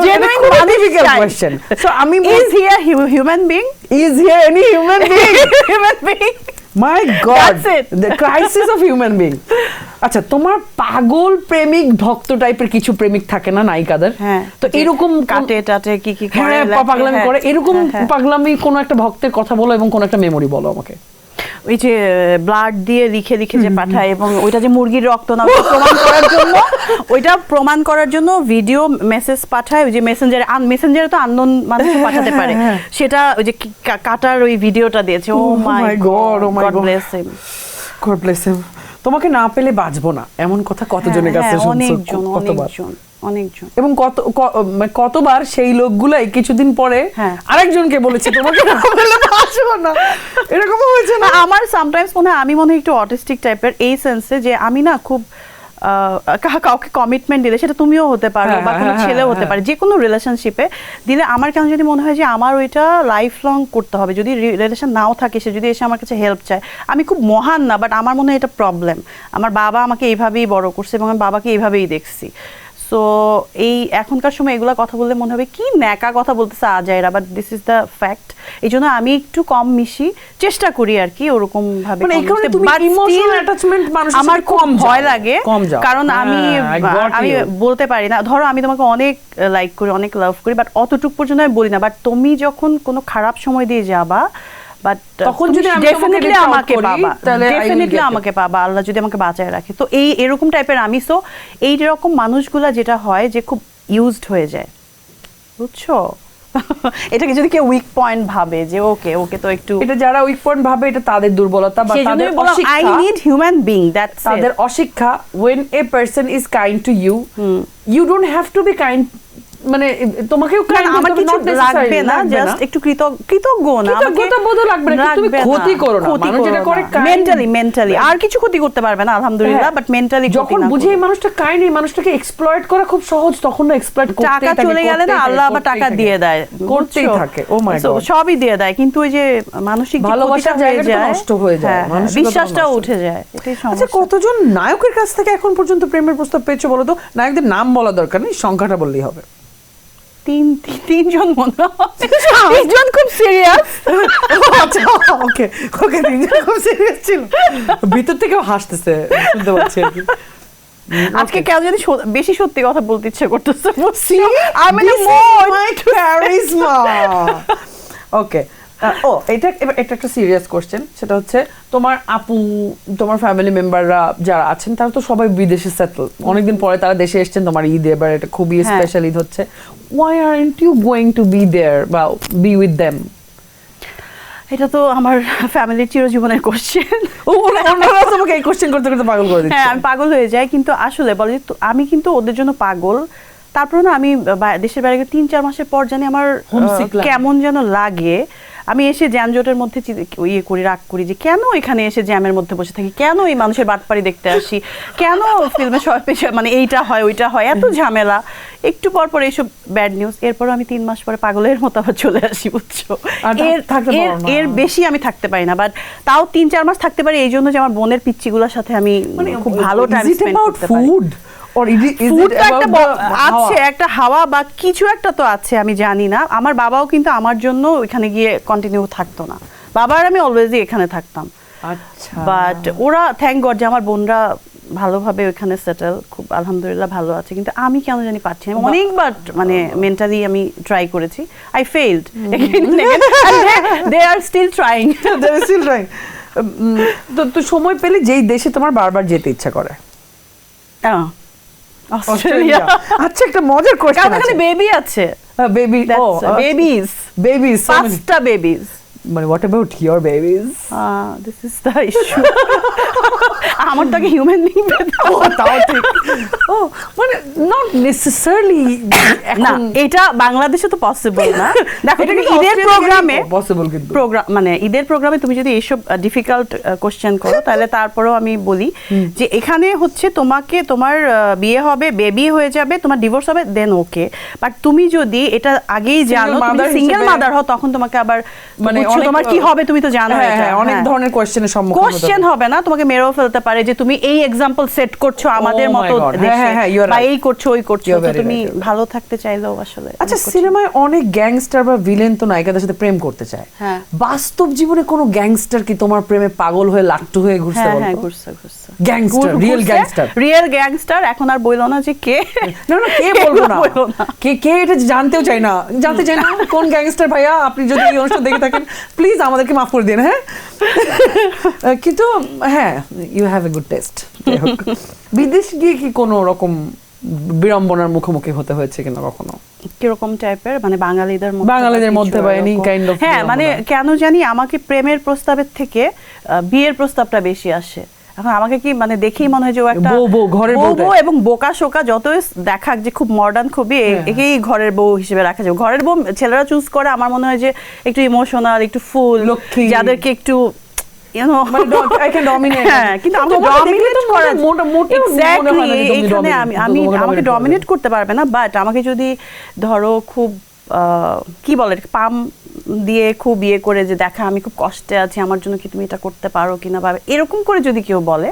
জেনুইন ডিফিকাল্ট কোশ্চেন। সো আমি is he a human being? Is he any human being? Human being, my god, the crisis of human being. আচ্ছা, তোমার পাগল প্রেমিক ভক্ত টাইপের কিছু প্রেমিক থাকে না নায়িকাদের? হ্যাঁ, তো এরকম কাটে কি করে, পাগলামি করে, এরকম পাগলামি কোন একটা ভক্তের কথা বলো এবং কোন একটা মেমোরি বলো আমাকে। ওই যে ব্লাড দিয়ে লিখে লিখে যে পাঠায় এবং ওইটা যে মুরগির রক্ত না ওইটা প্রমাণ করার জন্য ভিডিও মেসেজ পাঠায়, ওই যে মেসেঞ্জারে তো আননোন মানুষ পাঠাতে পারে, সেটা ওই যে কাটার ওই ভিডিওটা দিয়েছে। Oh my God, God bless him, God bless him. তোমাকে না পেলে বাঁচবো না এমন কথা কতজনের কাছে শুনছো? অনেকজন এবং কতবার সেই লোকগুলাই কিছুদিন পরে আরেকজনকে বলেছে তোমাকে না পেলে বাঁচবো না, এরকম হয়েছে না? আমার সামটাইমস মনে হয় আমি একটু অটিস্টিক টাইপের, এই সেন্সে যে আমি না খুব কাউকে কমিটমেন্ট দিলে, সেটা তুমিও হতে পারো বা কোনো ছেলেও হতে পারে, যে কোনো রিলেশনশিপে দিলে আমার কেন যদি মনে হয় যে আমার ওইটা লাইফ লং করতে হবে। যদি রিলেশন নাও থাকে, সে যদি এসে আমার কাছে হেল্প চায়, আমি খুব মহান না, বাট আমার মনে হয় এটা প্রবলেম। আমার বাবা আমাকে এইভাবেই বড় করছে এবং আমি বাবাকে এইভাবেই দেখছি। সো এই এখনকার সময় এগুলা কথা বললে মনে হবে কি ন্যাকা কথা বলতেছে আজাইরা, but this is the fact. এই জন্য আমি একটু কম মিশি, চেষ্টা করি আর কি ওরকম ভাবে। আমার কম ভয় লাগে, কারণ আমি বলতে পারি না। ধরো আমি তোমাকে অনেক লাইক করি, অনেক লাভ করি, বাট অতটুকু পর্যন্ত আমি বলি না। বাট তুমি যখন কোনো খারাপ সময় দিয়ে যাবা, বাট তখন যদি ডেফিনেটলি আমাকে পাবা, আল্লাহ যদি আমাকে বাঁচায় রাখে। তো এরকম টাইপের আমি। সো এইরকম মানুষগুলা যেটা হয় যে খুব ইউজড হয়ে যায়, বুঝছো? এটাকে যদি কেউ উইক পয়েন্ট ভাবে যে ওকে তো একটু, এটা যারা উইক পয়েন্ট ভাবে এটা তাদের দুর্বলতা বা তাদের অশিক্ষা। I need human being, that's it. তাদের অশিক্ষা। when a person is kind to you, you don't have to be kind, মানে তোমাকেও আমার কিছু লাগবে না, জাস্ট একটু কৃতজ্ঞ না, কৃতজ্ঞতা বোধ লাগবে না, তুমি ক্ষতি করো না। মানুষ যেটা করে মেন্টালি আর কিছু ক্ষতি করতে পারবে না আলহামদুলিল্লাহ, বাট মেন্টালি যখন বুঝে এই মানুষটা কাইন্ড, এই মানুষটাকে এক্সপ্লয়েট করা খুব সহজ, তখন না এক্সপ্লয়েট করতেই থাকে। টাকা চলে গেলে না আল্লাহ আবার টাকা দিয়ে দেয়, করতেই থাকে। ও মাই গড, সবই দিয়ে দেয়, কিন্তু ওই যে মানসিক ভালোবাসার জায়গাটা নষ্ট হয়ে যায়, বিশ্বাসটাও উঠে যায়, এটাই সমস্যা। আচ্ছা, কতজন নায়কের কাছ থেকে এখন পর্যন্ত প্রেমের প্রস্তাব পেয়েছো বলো তো? নায়কদের নাম বলা দরকার নেই, সংখ্যাটা বললেই হবে। তিনজন মনে হয়। তিনজন খুব সিরিয়াস। আচ্ছা, ওকে তিনজন খুব সিরিয়াস ছিল, ভিতর থেকেও হাসতেছে শুনতে পাচ্ছি আর কি। আজকে কেউ যদি বেশি সত্যি কথা বলতে ইচ্ছে করতেছে, ওকে। এটা একটা সিরিয়াস কোশ্চেন, সেটা হচ্ছে তোমার আপু, তোমার ফ্যামিলি মেম্বাররা যারা আছেন তারা তো সবাই বিদেশে সেটেল, অনেকদিন পরে তারা দেশে এসেছেন তোমার ঈদ, এবার এটা খুবই স্পেশাল ঈদ হচ্ছে। why aren't you going to be there বা be with them? এটা তো আমার ফ্যামিলির চিরজীবনের কোশ্চেন। ওনারা তোমাকে এই কোশ্চেন করতে করতে পাগল করে দিচ্ছে। হ্যাঁ, আমি পাগল হয়ে যাই, কিন্তু আসলে বলে আমি কিন্তু ওদের জন্য পাগল। তারপর না আমি দেশের বাইরে 3-4 মাসের পর জানি আমার কেমন যেন লাগে। আমি এসে জ্যামজটের মধ্যে রাগ করি যে কেন এখানে এসে জ্যামের মধ্যে বসে থাকি, কেন এই মানুষের বাটপাড়ি দেখতে আসি, কেন ফিল্মে সবাই মানে এইটা হয় ওইটা হয়, এত ঝামেলা। একটু পর পর এইসব ব্যাড নিউজ, এরপর আমি 3 মাস পরে পাগলের মতো আবার চলে আসি, বুঝছো? এর বেশি আমি থাকতে পারি না, বাট তাও 3-4 মাস থাকতে পারি, এই জন্য যে আমার বোনের পিচ্চিগুলোর সাথে আমি খুব ভালো টাইম স্পেন্ড করতে পারি। আছে একটা হাওয়া বা কিছু একটা তো আছে, আমি জানি না। আমার বাবাও কিন্তু আমার জন্য ওইখানে গিয়ে কন্টিনিউ থাকতো না, বাবার আমি অলওয়েজই এখানে থাকতাম। আচ্ছা, বাট ওরা থ্যাংক গড যে আমার বোনরা ভালোভাবে ওইখানে সেটেল, খুব আলহামদুলিল্লাহ ভালো আছে। কিন্তু আমি কেন জানি পারছি না, অনেকবার মানে মেন্টালি আমি ট্রাই করেছি, I failed, they are still trying. তো সময় পেলে যেই দেশে তোমার বারবার যেতে ইচ্ছা করে? অস্ট্রেলিয়া। আচ্ছা, একটা মজার কোশ্চেন, এখানে বেবি আছে, বেবিজ 5টা বেবিজ। মানে what about your babies? This is the issue. আমার তো হিউম্যান বিং তাও ঠিক। মানে not necessarily না, এটা বাংলাদেশে তো পসিবল না। দেখো তুমি ঈদের প্রোগ্রামে পসিবল, কিন্তু মানে ঈদের প্রোগ্রামে তুমি যদি এইসব ডিফিকাল্ট কোশ্চেন করো, তাহলে তারপরেও আমি বলি যে এখানে হচ্ছে তোমাকে তোমার বিয়ে হবে, বেবি হয়ে যাবে, তোমার ডিভোর্স হবে, দেন ওকে। বাট তুমি যদি এটা আগেই জানো, তুমি সিঙ্গেল মাদার হও, তখন তোমাকে আবার মানে তোমার কি হবে তুমি তো জানো, অনেক ধরনের কোশ্চেনের সম্মুখীন কোশ্চেন হবে না, তোমাকে মেরেও ফেলতে বলতে পারে যে তুমি এই এক্সাম্পল সেট করছো আমাদের Oh my মতো God. দেশে, হ্যাঁ, you are বা right. এই করছো ওই করছো, You are তো very তুমি right. ভালো থাকতে চাইলেও আসলে আচ্ছা, অনেক কঠিন। সিনেমায় অনেক গ্যাংস্টার বা ভিলেন তো নায়িকাদের সাথে প্রেম করতে চায়। হ্যাঁ। বাস্তব জীবনে কোনো গ্যাংস্টার কি তোমার প্রেমে পাগল হয়ে লাট্টু হয়ে ঘুরছে? হ্যাঁ হ্যাঁ, বলতো ঘুরছে ঘুরছে gangster, real gangster. Real gangster. এখন আর বইলো না যে কে, না না, কে বলবো না, বলবো না। কে এটা জানতেও চাই না, জানতে চাই না কোন গ্যাংস্টার ভাইয়া, আপনি যদি এই অনুষ্ঠান দেখে থাকেন প্লিজ আমাদেরকে মাফ করে দিন। হ্যাঁ, কিন্তু হ্যাঁ, you have a good taste. বিদেশ গিয়ে কি কোনো রকম বিড়ম্বনার মুখোমুখি হতে হয়েছে কিনা কখনো? কিরকম টাইপের, মানে বাঙালিদের মধ্যে? বাঙালিদের মধ্যে বা any kind of হ্যাঁ, মানে বিড়ম্বনা। কেন জানি আমাকে প্রেমের প্রস্তাবের থেকে বিয়ের প্রস্তাবটা বেশি আসে। এখন আমাকে কি মানে দেখেই মনে হয় যে ও একটা বউ, ঘরের বউ বউ, এবং বোকা শোকা যতই দেখাক যে খুব মডার্ন, খুবই একেই ঘরের বউ হিসেবে রাখা যায়। ঘরের বউ ছেলেরা চুজ করে আমার মনে হয় যে একটু ইমোশনাল, একটু ফুল, লক্ষ্মী, যাদেরকে একটু I can dominate. হ্যাঁ, কিন্তু আমাকে তোমাকে দেখলে ডমিনেট তো করা মোটেও মনে এক্স্যাক্টলি হয় না যে তুমি এখানে dominate, আমি তোমাকে আমাকে dominate ডমিনেট করতে পারবে না, বাট আমাকে যদি ধরো খুব কি বলে পাম দিয়ে খুব ইয়ে করে যে দেখা আমি খুব কষ্টে আছি, আমার জন্য কি তুমি এটা করতে পারো কিনা, বা এরকম করে যদি কেউ বলে,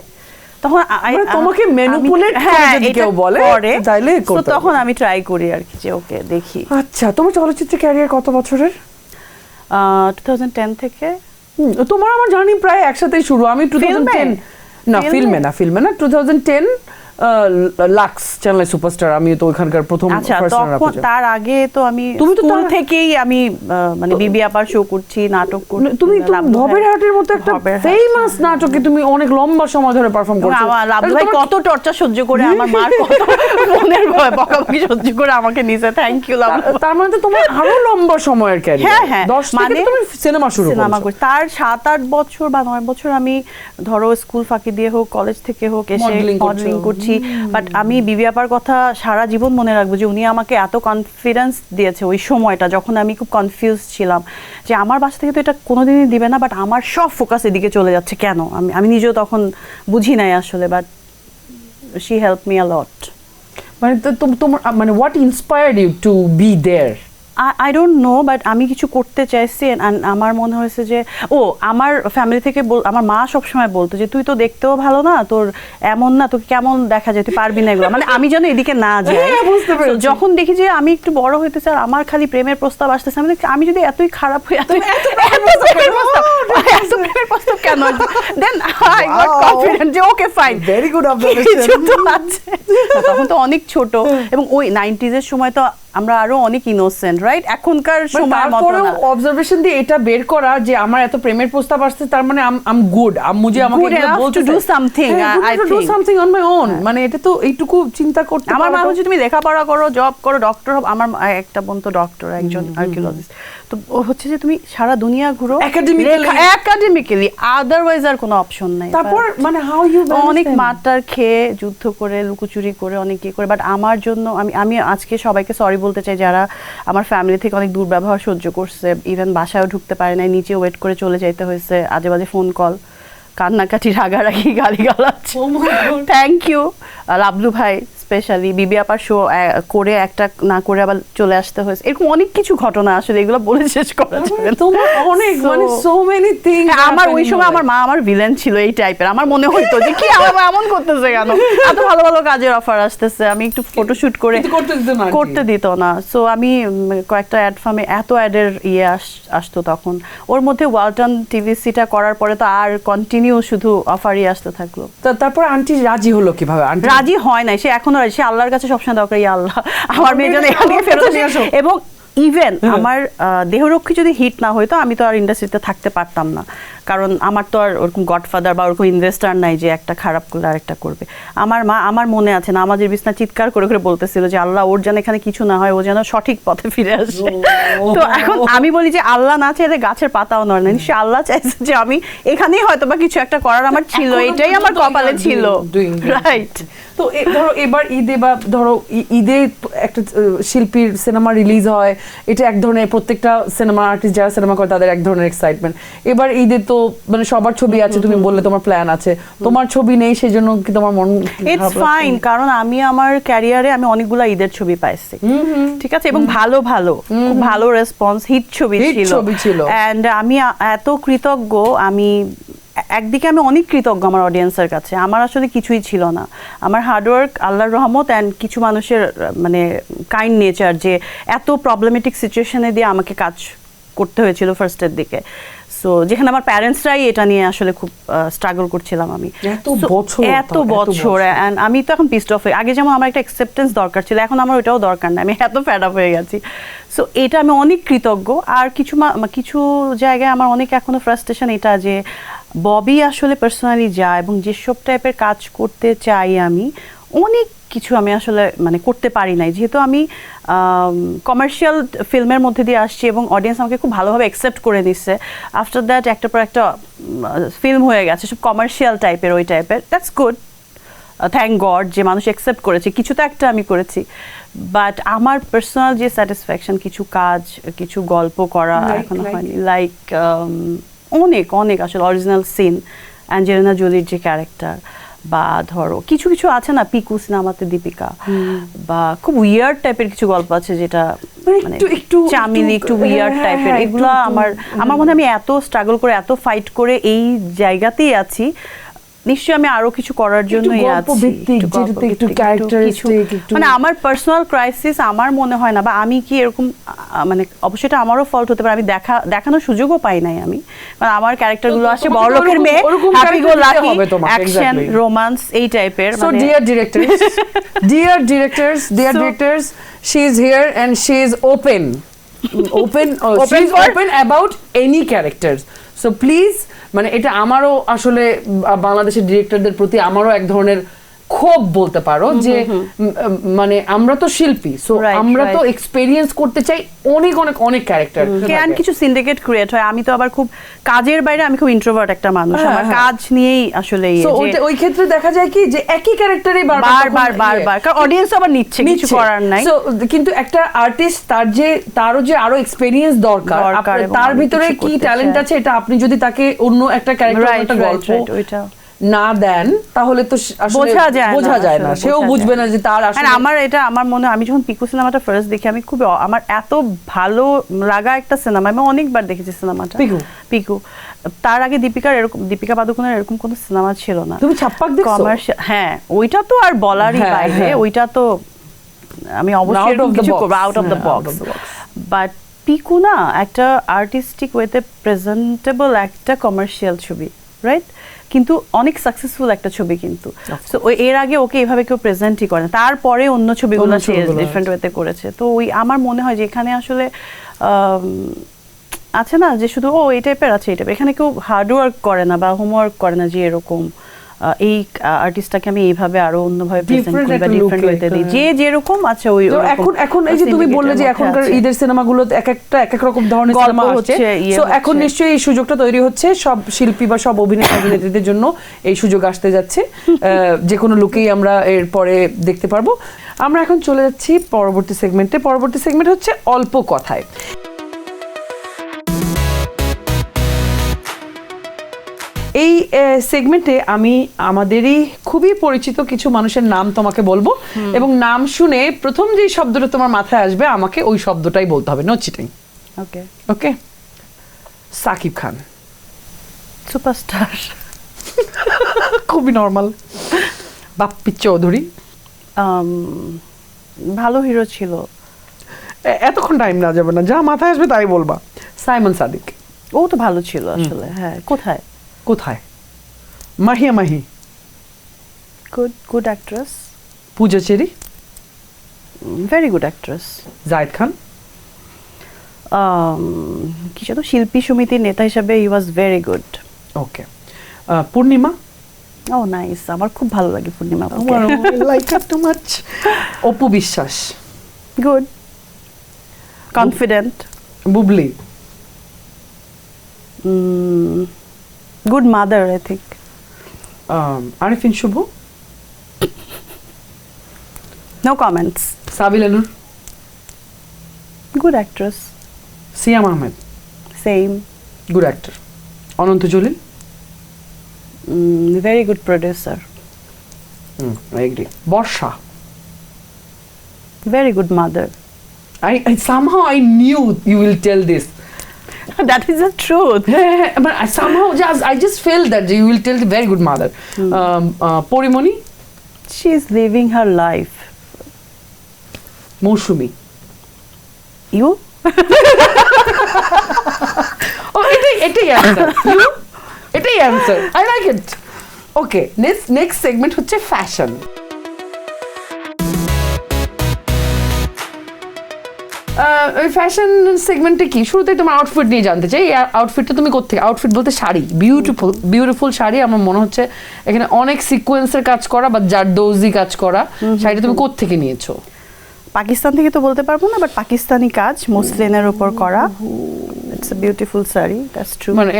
তখন মানে তোমাকে manipulate করে যদি কেউ বলে, তাইলে করতে হবে। তখন আমি ট্রাই করি আর কি, যে ওকে দেখি। আচ্ছা, তোমার চলচ্চিত্র ক্যারিয়ার কত বছরের? 2010 থেকে। তোমার আমার জানি প্রায় একসাথেই শুরু। আমি 2010 না, ফিল্মে না 2010 লাক্স চ্যানেল সুপারস্টার, আমি তো ওখানকার প্রথম আচ্ছা, first runner-up তখন হয়েছে। তার আগে তো আমি তুমি তো স্কুল তার- থেকেই আমি মানে বিবি আপার শো করছি, নাটক করছি। তুমি তো লাবলু ভাই- ভবের হাটের মতো একটা ভবের হাট, ফেমাস নাটকে তুমি অনেক লম্বা সময় ধরে পারফর্ম এবং করছো। আমার লাবলু ভাই তাহলে কত টর্চার সহ্য করে, আমার মার কত মনের বকাবকি সহ্য করে আমাকে নিছে। Thank you Lablu. তার মানে তো তোমার আরো লম্বা সময়ের ক্যারিয়ার। হ্যাঁ, হ্যাঁ, 10 থেকে মানে তুমি সিনেমা শুরু সিনেমা করেছো। করি। তার 7-8 বছর বা 9 বছর আমি ধরো স্কুল ফাঁকি দিয়ে হোক, কলেজ থেকে হোক এসে Modeling করছো। মডেলিং করছি। বাট আমি বিবি আপার কথা সারা জীবন মনে রাখবো যে উনি আমাকে এত কনফিডেন্স দিয়েছে ওই সময়টা, যখন আমি খুব কনফিউজ ছিলাম যে আমার বাসা থেকে তো এটা কোনোদিনই দিবে না, বাট আমার সব ফোকাস এদিকে চলে যাচ্ছে কেন, আমি নিজেও তখন বুঝি নাই আসলে, but she help me a lot. মানে তোমার মানে what inspired you to be there? I don't know, but আমি কিছু করতে চাইছি। আমার মনে হয়েছে যে আমার ফ্যামিলি থেকে আমার মা সবসময় বলতো যে তুই তো দেখতেও ভালো না, তোর এমন না, তোকে কেমন দেখা যায়, তুই পারবি না এগুলো, মানে আমি যেন এদিকে না যাই। হ্যাঁ, বুঝতে পেরেছি। So, যখন দেখি যে আমি একটু বড় হইতেছে আর আমার খালি প্রেমের প্রস্তাব আসতেছে, আমি যদি এতই খারাপ হই, এত প্রেমের প্রস্তাব কেন, দেন আই গট কনফিডেন্ট যে okay fine, very good observation. তখন তো অনেক ছোট, এবং ওই 90s এর সময় তো আমরা আরো অনেক ইনোসেন্ট, রাইট? এখনকার সময় মতো তারপরেও না। অবজারভেশন দিয়ে এটা বের করা যে আমার এত প্রেমের প্রস্তাব আসছে, তার মানে আম গুড, আম্মু যে আমাকে Good এগুলো enough to বলতেছে, do something, I do think. Something on my own, মানে এটা তো এইটুকু চিন্তা করতে আমার মা পারাটা- বলছে তুমি লেখাপড়া করো, জব করো, ডক্টর হও। আমার একটা বোন তো ডক্টর, একজন আর্কিওলজিস্ট। তো ও হচ্ছে যে তুমি সারা দুনিয়া ঘুরো একাডেমিক্যালি, আদারওয়াইজ আর কোনো অপশন নাই। তারপর মানে হাউ ইউ অনেক মারটার খেয়ে, যুদ্ধ করে, লুকোচুরি করে, অনেক ইয়ে করে, বাট আমার জন্য আমি আজকে সবাইকে সরি বলতে চাই যারা আমার ফ্যামিলি থেকে অনেক দুর্ব্যবহার সহ্য করছে, ইভেন বাসায়ও ঢুকতে পারে নাই, নিচে ওয়েট করে চলে যাইতে হয়েছে, আজে বাজে ফোন কল, কান্নাকাটি, রাগারাগি, গালিগালাজ। থ্যাংক ইউ লাবলু ভাই, স্পেশালি বিবি আপার শো করে একটা না করে আবার চলে আসতে হয়েছে, এরকম অনেক কিছু ঘটনা আসলে এগুলো বলে শেষ করা যাবে না। তোমার অনেক মানে সো মেনি থিংস। আমার ওই সময় আমার মা আমার ভিলেন ছিল এই টাইপের, আমার মনে হইতো যে কি আমার মা এমন করতেছে কেন, এত ভালো ভালো কাজের অফার আসতেছে, আমি একটু ফটোশুট করে করতে দিত না। সো আমি কয়েকটা অ্যাড ফার্মে এত অ্যাডের ইয়ে আসতো তখন, ওর মধ্যে ওয়ালটন টিভিসিটা করার পরে তো আর কন্টিনিউ শুধু অফারই আসতে থাকলো। তারপর আন্টি রাজি হলো কিভাবে? আন্টি রাজি হয় নাই, সে এখনো রাজি, সে আল্লাহর কাছে সবসময় দরকার, ইয়া আল্লাহ আমার মেয়ে যেন এখান থেকে ফেরত আসে। এবং ইভেন আমার দেহরক্ষী যদি হিট না হইতো আমি তো আর ইন্ডাস্ট্রিতে থাকতে পারতাম না, কারণ আমার তো আর ওরকম গডফাদার বা ওরকম ইনভেস্টার নাই যে একটা খারাপ করলে আরেকটা করবে। আমার মা, আমার মনে আছে না, আমাদের বিছনা চিৎকার করে করে বলতেছিল যে আল্লাহ ওর যেন এখানে কিছু না হয়, ও যেন সঠিক পথে ফিরে আসে। তো এখন আমি বলি যে আল্লাহ না চাইলে গাছের পাতাও নড়ে না, নিশ্চয়ই আল্লাহ চাইছে যে আমি এখানেই হয়তো বা কিছু একটা করার আমার ছিল, এটাই আমার কপালে ছিল, রাইট? তো ধরো এবার ঈদে বা ধরো ঈদে একটা শিল্পীর সিনেমা রিলিজ হয়, এটা এক ধরনের, প্রত্যেকটা সিনেমা আর্টিস্ট যারা সিনেমা করে তাদের এক ধরনের এক্সাইটমেন্ট। এবার ঈদে তো মানে সবার ছবি আছে, তুমি বললে তোমার প্ল্যান আছে, তোমার ছবি নেই, সেই জন্য কি তোমার মন? ইটস ফাইন, কারণ আমি আমার ক্যারিয়ারে আমি অনেকগুলা ঈদের ছবি পাইছি, ঠিক আছে, এবং ভালো ভালো খুব ভালো রেসপন্স, হিট ছবি ছিল। এন্ড আমি এত কৃতজ্ঞ, আমি একদিকে আমি অনেক কৃতজ্ঞ আমার অডিয়েন্সের কাছে, আমার আসলে কিছুই ছিল না, আমার হার্ডওয়ার্ক, আল্লাহর রহমত অ্যান্ড কিছু মানুষের মানে কাইন্ড নেচার, যে এত প্রবলেমেটিক সিচুয়েশনে দিয়ে আমাকে কাজ করতে হয়েছিল ফার্স্টের দিকে। সো যেখানে আমার প্যারেন্টসরাই এটা নিয়ে আসলে খুব স্ট্রাগল করছিলাম আমি এত বছর, অ্যান্ড আমি তো এখন পিসড অফ হয়ে, আগে যেমন আমার একটা অ্যাকসেপ্টেন্স দরকার ছিল, এখন আমার ওইটাও দরকার না, আমি এত ফেড আপ হয়ে গেছি। সো এটা আমি অনেক কৃতজ্ঞ। আর কিছু জায়গায় আমার অনেক এখনো ফ্রাস্ট্রেশন এটা যে ববি আসলে পার্সোনালি যায় এবং যেসব টাইপের কাজ করতে চাই আমি, অনেক কিছু আমি আসলে মানে করতে পারি নাই, যেহেতু আমি কমার্শিয়াল ফিল্মের মধ্যে দিয়ে আসছি এবং অডিয়েন্স আমাকে খুব ভালোভাবে অ্যাকসেপ্ট করে নিচ্ছে। আফটার দ্যাট একটার পর একটা ফিল্ম হয়ে গেছে সব কমার্শিয়াল টাইপের, ওই টাইপের, দ্যাটস গুড, থ্যাংক গড যে মানুষ অ্যাকসেপ্ট করেছে, কিছু তো একটা আমি করেছি। বাট আমার পার্সোনাল যে স্যাটিসফ্যাকশন, কিছু কাজ, কিছু গল্প করা এখনো হয়নি, লাইক অনেক অনেক আসলে অরিজিনাল সিন, অ্যাঞ্জেলিনা জোলির যে ক্যারেক্টার, বা ধরো কিছু কিছু আছে না পিকু সিনেমাতে দীপিকা, বা খুব উইয়ার্ড টাইপের কিছু গল্প আছে যেটা মানে চামিলি একটু উইয়ার্ড টাইপের, এগুলো আমার মনে হয় আমি এত স্ট্রাগল করে এত ফাইট করে এই জায়গাতেই আছি, নিশ্চয়ই আমি আরো কিছু করার জন্যই আছি। মানে আমার পার্সোনাল ক্রাইসিস আমার মনে হয় না, বা আমি কি এরকম মানে অবশ্যই এটা আমারও ফল্ট হতে পারে, আমি দেখানোর সুযোগও পাই নাই আমি, কারণ আমার ক্যারেক্টারগুলো আসে বড়লোকের মেয়ে, হ্যাপি গো লাকি, অ্যাকশন, রোমান্স, এই টাইপের। So dear directors, she is here and she is open about any characters, so please, মানে এটা আমারও আসলে বাংলাদেশের ডিরেক্টরদের প্রতি আমারও এক ধরনের ক্ষোভ বলতে পারো, যে মানে আমরা তো শিল্পী, সো আমরা তো এক্সপেরিয়েন্স করতে চাই অনেক অনেক অনেক ক্যারেক্টার, কেন কিছু সিন্ডিকেট ক্রিয়েট হয়। আমি তো আবার খুব কাজের বাইরে আমি খুব ইন্ট্রোভার্ট একটা মানুষ, আমার কাজ নিয়েই আসলে ওই ক্ষেত্রে দেখা যায় কি যে একই ক্যারেক্টারই বারবার, কারণ অডিয়েন্স আবার নিচ্ছে, কিছু করার নাই। কিন্তু একটা আর্টিস্ট তারও যে আরো এক্সপেরিয়েন্স দরকার, তার ভিতরে কি ট্যালেন্ট আছে, এটা আপনি যদি তাকে অন্য একটা ক্যারেক্টার, একটা গল্প না দেন তাহলে তো বোঝা যায় না, সেও বুঝবে না যে তার আসলে। আমার মনে হয় আমি যখন পিকু সিনেমাটা ফার্স্ট দেখি, আমি খুব আমার এত ভালো লাগা একটা সিনেমা, আমি অনেকবার দেখেছি সিনেমাটা পিকু। তার আগে দীপিকা পাদুকোনের এরকম কোনো সিনেমা ছিল না। তুমি ছাপ্পাক দেখছো? কমার্শিয়াল, হ্যাঁ, ওইটা তো আর বলারই বাইরে, ওইটা তো আমি অবশ্যই কিছু করব out of the box. But Piku না একটা আর্টিস্টিক ওয়েতে প্রেজেন্টেবল একটা কমার্শিয়াল ছবি, রাইট, কিন্তু অনেক সাকসেসফুল একটা ছবি, কিন্তু সো এর আগে ওকে এভাবে কেউ প্রেজেন্টই করে না, তারপরে অন্য ছবিগুলো সে ডিফারেন্ট ওয়েতে করেছে। তো ওই আমার মনে হয় যে এখানে আসলে আছে না যে শুধু এই টাইপের আছে, এই টাইপের, এখানে কেউ হার্ডওয়ার্ক করে না বা হোমওয়ার্ক করে না, যে এরকম এই আর্টিস্টটাকে আমি এইভাবে আরো অন্যভাবে প্রেজেন্ট করি বা ডিফারেন্ট ওয়েতে দিই, যে যেরকম আছে ওই। এখন এই যে তুমি বললে যে এখনকার ঈদের সিনেমাগুলোতে এক এক রকম ধরনের সিনেমা হচ্ছে, সো এখন নিশ্চয়ই এই সুযোগটা তৈরি হচ্ছে সব শিল্পী বা সব অভিনেত্রীদের জন্য, এই সুযোগ আসতে যাচ্ছে, যে কোনো লুকেই আমরা এরপরে দেখতে পারবো। আমরা এখন চলে যাচ্ছি পরবর্তী সেগমেন্টে। পরবর্তী সেগমেন্ট হচ্ছে অল্প কথায়। এই সেগমেন্টে আমি আমাদেরই খুবই পরিচিত কিছু মানুষের নাম তোমাকে বলবো, এবং নাম শুনে প্রথম যে শব্দটা তোমার মাথায় আসবে আমাকে ওই শব্দটাই বলতে হবে, নো চিটিং। ওকে ওকে। সাকিব খান, সুপারস্টার, খুবই নরমাল। বাপ্পি চৌধুরী, ভালো হিরো ছিল। এতক্ষণ টাইম না যাবে না, যা মাথায় আসবে তাই বলবা। সাইমন সাদিক, ও তো ভালো ছিল আসলে, হ্যাঁ। কোথায়? Mahiya Mahi, good actress. Puja Cherry, very good actress. Zayed Khan, কি যেন শিল্পী সমিতির নেতা হিসাবে he was very good. Okay. Purnima, oh nice, আমার খুব ভালো লাগে Purnima, like her too much. Apu Biswas, good, confident. Bubly, good mother, I think. Arifin Shuvo, no comments. Sabila Nur, good actress. Siam Ahmed, same, good actor. Ananta Jalil, very good producer. I agree. Barsha, very good mother. I somehow I knew you will tell this. That is the truth. But somehow I just felt that you will tell the very good mother. Porimoni, She is living her life. Mousumi. You? Oh, এটাই answer. You? এটাই answer. I like it. Okay, next segment হচ্ছে fashion. ওই fashion সেগমেন্টে কি শুরুতেই তোমার outfit নিয়ে জানতে চাই। এই আউটফিটটা তুমি কোত্থেকে, আউটফিট বলতে শাড়ি, বিউটিফুল শাড়ি, আমার মনে হচ্ছে এখানে অনেক সিকোয়েন্সের কাজ করা বা জারদৌজি কাজ করা, শাড়িটা তুমি কোত্থেকে নিয়েছো? পাকিস্তান থেকে তো বলতে পারবো না, বাট পাকিস্তানি কাজ মসলিনের উপর করা। It's a beautiful sari, that's true. মানে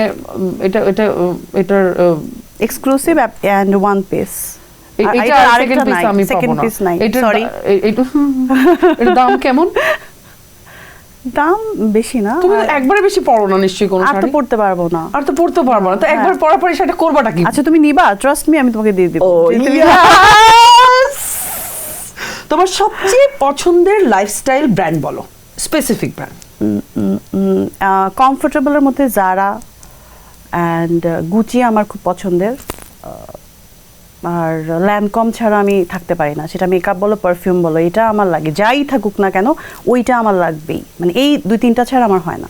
এটার এক্সক্লুসিভ অ্যান্ড ওয়ান পিস। এটা সেকেন্ড পিস আমি পাবো না। সরি, এটার দাম কেমন? দাম বেশি না। তুমি তো একবারে বেশি পড়ো না নিশ্চয়ই কোনো আর তো শাড়ি? পড়তে পারবো না। আর তো পড়তে পারবো না, তো একবার পড়া পরে সেটা করবাটা কি? আচ্ছা তুমি নিবা, ট্রাস্ট মি, আমি তোমাকে দিয়ে দিব। তোমার সবচেয়ে পছন্দের লাইফস্টাইল ব্র্যান্ড বলো, স্পেসিফিক ব্র্যান্ড। কমফোর্টেবলের মধ্যে জারা অ্যান্ড গুচি আমার খুব পছন্দের। আর ল্যানকম ছাড়া আমি থাকতে পারি না, সেটা মেকআপ বলো পারফিউম বলো, এটা আমার লাগে, যাই থাকুক না কেন ওইটা আমার লাগবেই, মানে এই 2-3টা ছাড়া আমার হয় না।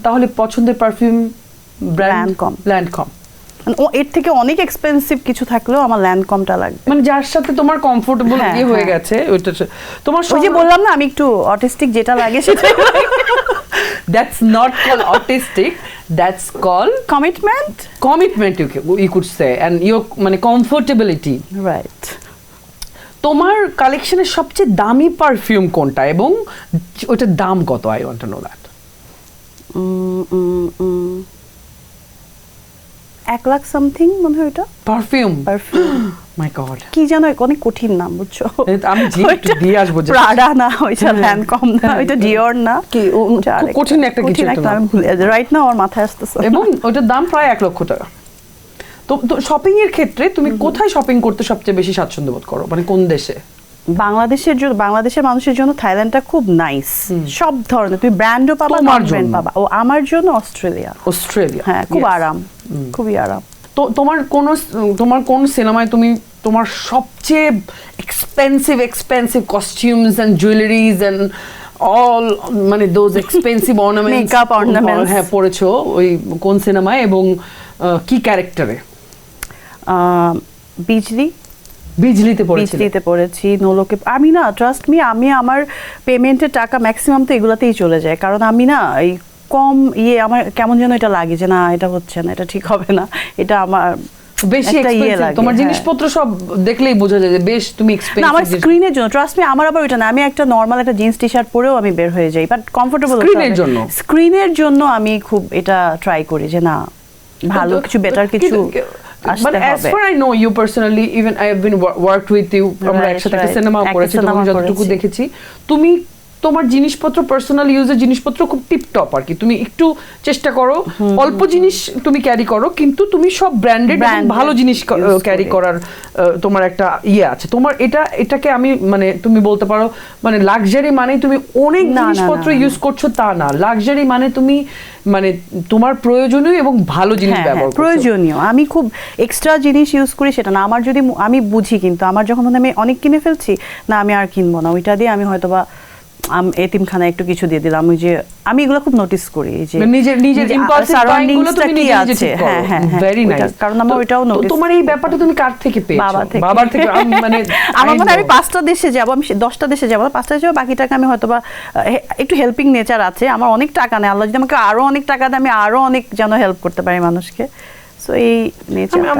তাহলে পছন্দের পারফিউম ব্র্যান্ড? ল্যান্ডকম। মানে এর থেকে অনেক এক্সপেন্সিভ কিছু থাকলেও আমার ল্যান্ডকমটা লাগবে, মানে যার সাথে তোমার কমফোর্টেবল হ্যাঁ, হয়ে গেছে ওইটা। তোমার ওই যে বললাম না আমি একটু অটিস্টিক, যেটা লাগে সেটা। That's not call autistic, that's call commitment, you could say, and your মানে কমফোর্টেবিলিটি। রাইট। তোমার কালেকশনের সবচেয়ে দামি পারফিউম কোনটা এবং ওটার দাম কত? I want to know that. 1 lakh something মনে হয় ওটা পারফিউম। মাই গড, কি জানো, অনেক কঠিন নাম, বুঝছো? আমি একটু দিয়ে আসবো। প্রাডা না, ওইটা ল্যানকম না, ওইটা ডিওর না, কি কঠিন একটা কিছু একটা আমি ভুলে যাচ্ছি রাইট না, আমার মাথায় আসতেছে। এবং ওটার দাম প্রায় 1 লক্ষ টাকা। তো শপিং এর ক্ষেত্রে তুমি কোথায় শপিং করতে সবচেয়ে বেশি স্বাচ্ছন্দ্য বোধ করো, মানে কোন দেশে? বাংলাদেশের মানুষের জন্য থাইল্যান্ডটা খুব নাইস, সব ধরনের তুমি ব্র্যান্ডও পাবা, নন ব্র্যান্ড পাবা। ও আমার জন্য অস্ট্রেলিয়া। হ্যাঁ, খুব আরাম, খুবই আরাম। তো তোমার কোন সিনেমায় তুমি তোমার সবচেয়ে expensive costumes and jewelleries and all, মানে those expensive ornaments, makeup ornaments, হ্যাঁ পড়েছো? ওই কোন সিনেমায় এবং কি ক্যারেক্টারে? বিজলিতে পড়েছি, নোলকে। আমি না, ট্রাস্ট মি, আমি আমার পেমেন্টের টাকা ম্যাক্সিমাম তো এগুলাতেই চলে যায়, কারণ আমি না এই কম আমার কেমন যেন এটা লাগে যে না এটা হচ্ছে না, এটা ঠিক হবে না, এটা আমার বেশি এক্সপেন্সিভ। তোমার জিনিসপত্র সব দেখলেই বোঝা যায় যে বেশ তুমি এক্সপেন্সিভ। আমার স্ক্রিনের জন্য, ট্রাস্ট মি, আমার আবার ওইটা না, আমি একটা নরমাল একটা জিন্স টি শার্ট পরেও আমি বের হয়ে যাই, বাট কমফোর্টেবল স্ক্রিনের জন্য আমি খুব এটা ট্রাই করি যে না ভালো কিছু, বেটার কিছু। But as far I know you personally, even I have been worked with you, আমরা একসাথে একটা সিনেমা করেছি, তোমাকে যতটুকু দেখেছি, তুমি তোমার জিনিসপত্র, পার্সোনাল ইউজের জিনিসপত্র খুব টিপটপ আর কি। তুমি একটু চেষ্টা করো, অল্প জিনিস তুমি ক্যারি করো, কিন্তু তুমি সব ব্র্যান্ডেড ভালো জিনিস ক্যারি করার তোমার একটা আছে। তোমার এটাকে আমি মানে তুমি বলতে পারো মানে লাক্সারি মানে তুমি অনেক জিনিসপত্র ইউজ করছো তা না। লাক্সারি মানে তুমি মানে তোমার প্রয়োজনীয় এবং ভালো জিনিস ব্যবহার করছো। প্রয়োজনীয়, আমি খুব এক্সট্রা জিনিস ইউজ করি সেটা না। আমার যদি আমি বুঝি, কিন্তু আমার যখন আমি অনেক কিনে ফেলছি, না আমি আর কিনবো না, ওইটা দিয়ে আমি হয়তোবা এতিমখানায় একটু কিছু দিয়ে দিলাম। ওই যে আমি এগুলো খুব নোটিস করি যে নিজের ইম্পালসিভ বাইং গুলো তুমি নিজে নিজে করো। হ্যাঁ, ভেরি নাইস। কারণ আমার ওইটাও নোটিস। তোমার এই ব্যাপারটা তুমি কার থেকে পেয়েছো? বাবার থেকে। মানে আমার মনে হয় আমি 5টা দেশে যাব, আমি 10টা দেশে যাব, 5টা দেশে বাকি টাকা আমি হয়তোবা একটু হেল্পিং নেচার আছে আমার, অনেক টাকা নেই, আল্লাহ যদি আমাকে আরো অনেক টাকা দেয় আমি আরো অনেক যেন হেল্প করতে পারি মানুষকে। সো এই নেচারটা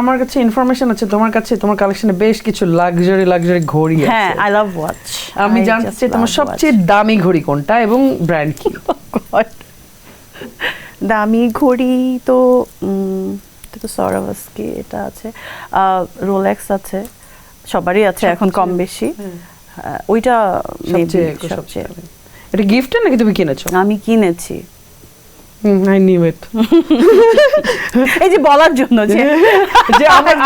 আমার কাছে ইনফরমেশন আছে তোমার কাছে, তোমার কালেকশনে বেশ কিছু লাক্সারি ঘড়ি আছে। হ্যাঁ, আই লাভ ওয়াচ। আমি জানতে চাই তোমার সবচেয়ে দামি ঘড়ি কোনটা এবং ব্র্যান্ড কি? দামি ঘড়ি তো সরাভাস্কি, এটা আছে, রোলেক্স আছে, সবারই আছে এখন কম বেশি। ওইটা সবচেয়ে। এটা গিফট নাকি তুমি কিনেছো? আমি কিনেছি। I knew it. এই যে বলার জন্য যে আমার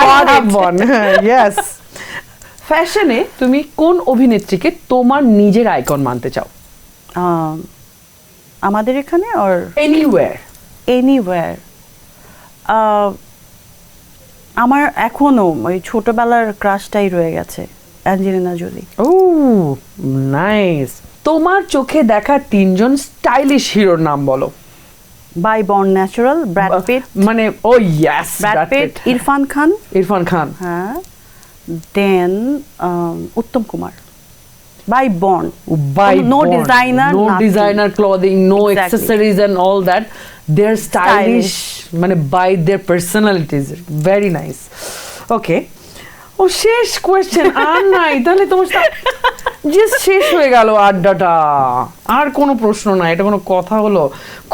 yes. ফ্যাশনে তুমি কোন অভিনেত্রীকে তোমার নিজের আইকন মানতে চাও? আমাদের এখানে অর এনিওয়্যার? এনিওয়্যার? আমার এখনো ওই ছোটবেলার ক্রাশটাই রয়ে গেছে, অ্যাঞ্জেলিনা জোলি। ও নাইস। তোমার চোখে দেখা 3 জন স্টাইলিশ হিরোর নাম বলো। By born natural, Brad Pitt, মানে oh yes, Brad Pitt, Irrfan Khan, Irrfan Khan, হ্যাঁ, then Uttam Kumar. By born, by no born, designer, no nothing. designer clothing, no Exactly. accessories and all that. They're stylish, মানে by their personalities, very nice. Okay. ও শেষ question আর নাই, তাহলে তোমার just শেষ হয়ে গেল আড্ডাটা, আর কোনো প্রশ্ন নাই। এটা কোনো কথা হলো?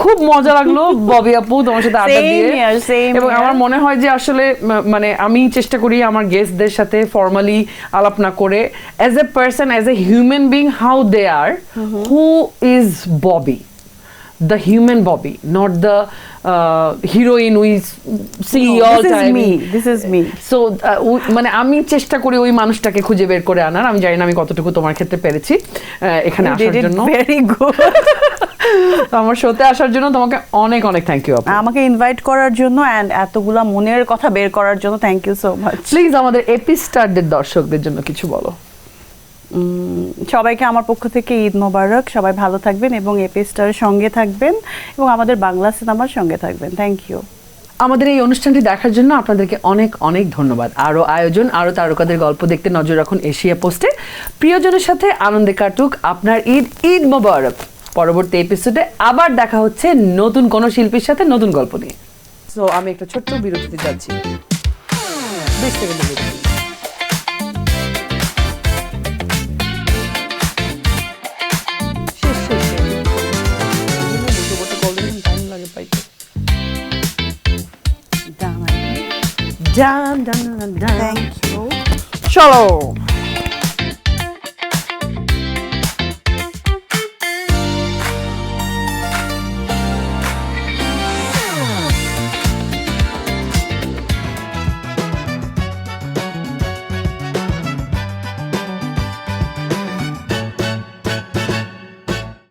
খুব মজা লাগলো ববি আপু তোমার সাথে আড্ডা Same দিয়ে, here, same এবং here. আমার মনে হয় যে আসলে মানে আমি চেষ্টা করি আমার গেস্টদের সাথে ফর্মালি আলাপ না করে as a person, as a human being, how they are, who is Bobby, the human Bobby, not the heroine we see all this time. is me, this is me. So মানে আমি চেষ্টা করি ওই মানুষটাকে খুঁজে বের করে আনার। আমি জানি না আমি কতটুকু তোমার ক্ষেত্রে পেরেছি এখানে You আসার did it জন্য। very good. আমার শোতে আসার জন্য তোমাকে অনেক অনেক থ্যাংক ইউ আপু। আমাকে ইনভাইট করার জন্য এন্ড এতগুলা মনের কথা বের করার জন্য thank you so much. Please আমাদের এপিস্টারদের দর্শকদের জন্য কিছু বলো। সবাইকে আমার পক্ষ থেকে ঈদ মোবারক। সবাই ভালো থাকবেন এবং এপিস্টারের সঙ্গে থাকবেন এবং আমাদের বাংলা সিনেমার সঙ্গে থাকবেন। Thank you. আমাদের এই অনুষ্ঠানটি দেখার জন্য আপনাদেরকে অনেক অনেক ধন্যবাদ। আরও আয়োজন, আরও তারকাদের গল্প দেখতে নজর রাখুন এশিয়া পোস্টে। প্রিয়জনের সাথে আনন্দে কাটুক আপনার ঈদ। ঈদ মোবারক। পরবর্তী এপিসোডে আবার দেখা হচ্ছে নতুন কোনো শিল্পীর সাথে নতুন গল্প নিয়ে। সো আমি একটা ছোট্ট বিরতিতে যাচ্ছি, 20 সেকেন্ডের বিরতি। Thank you. চলো।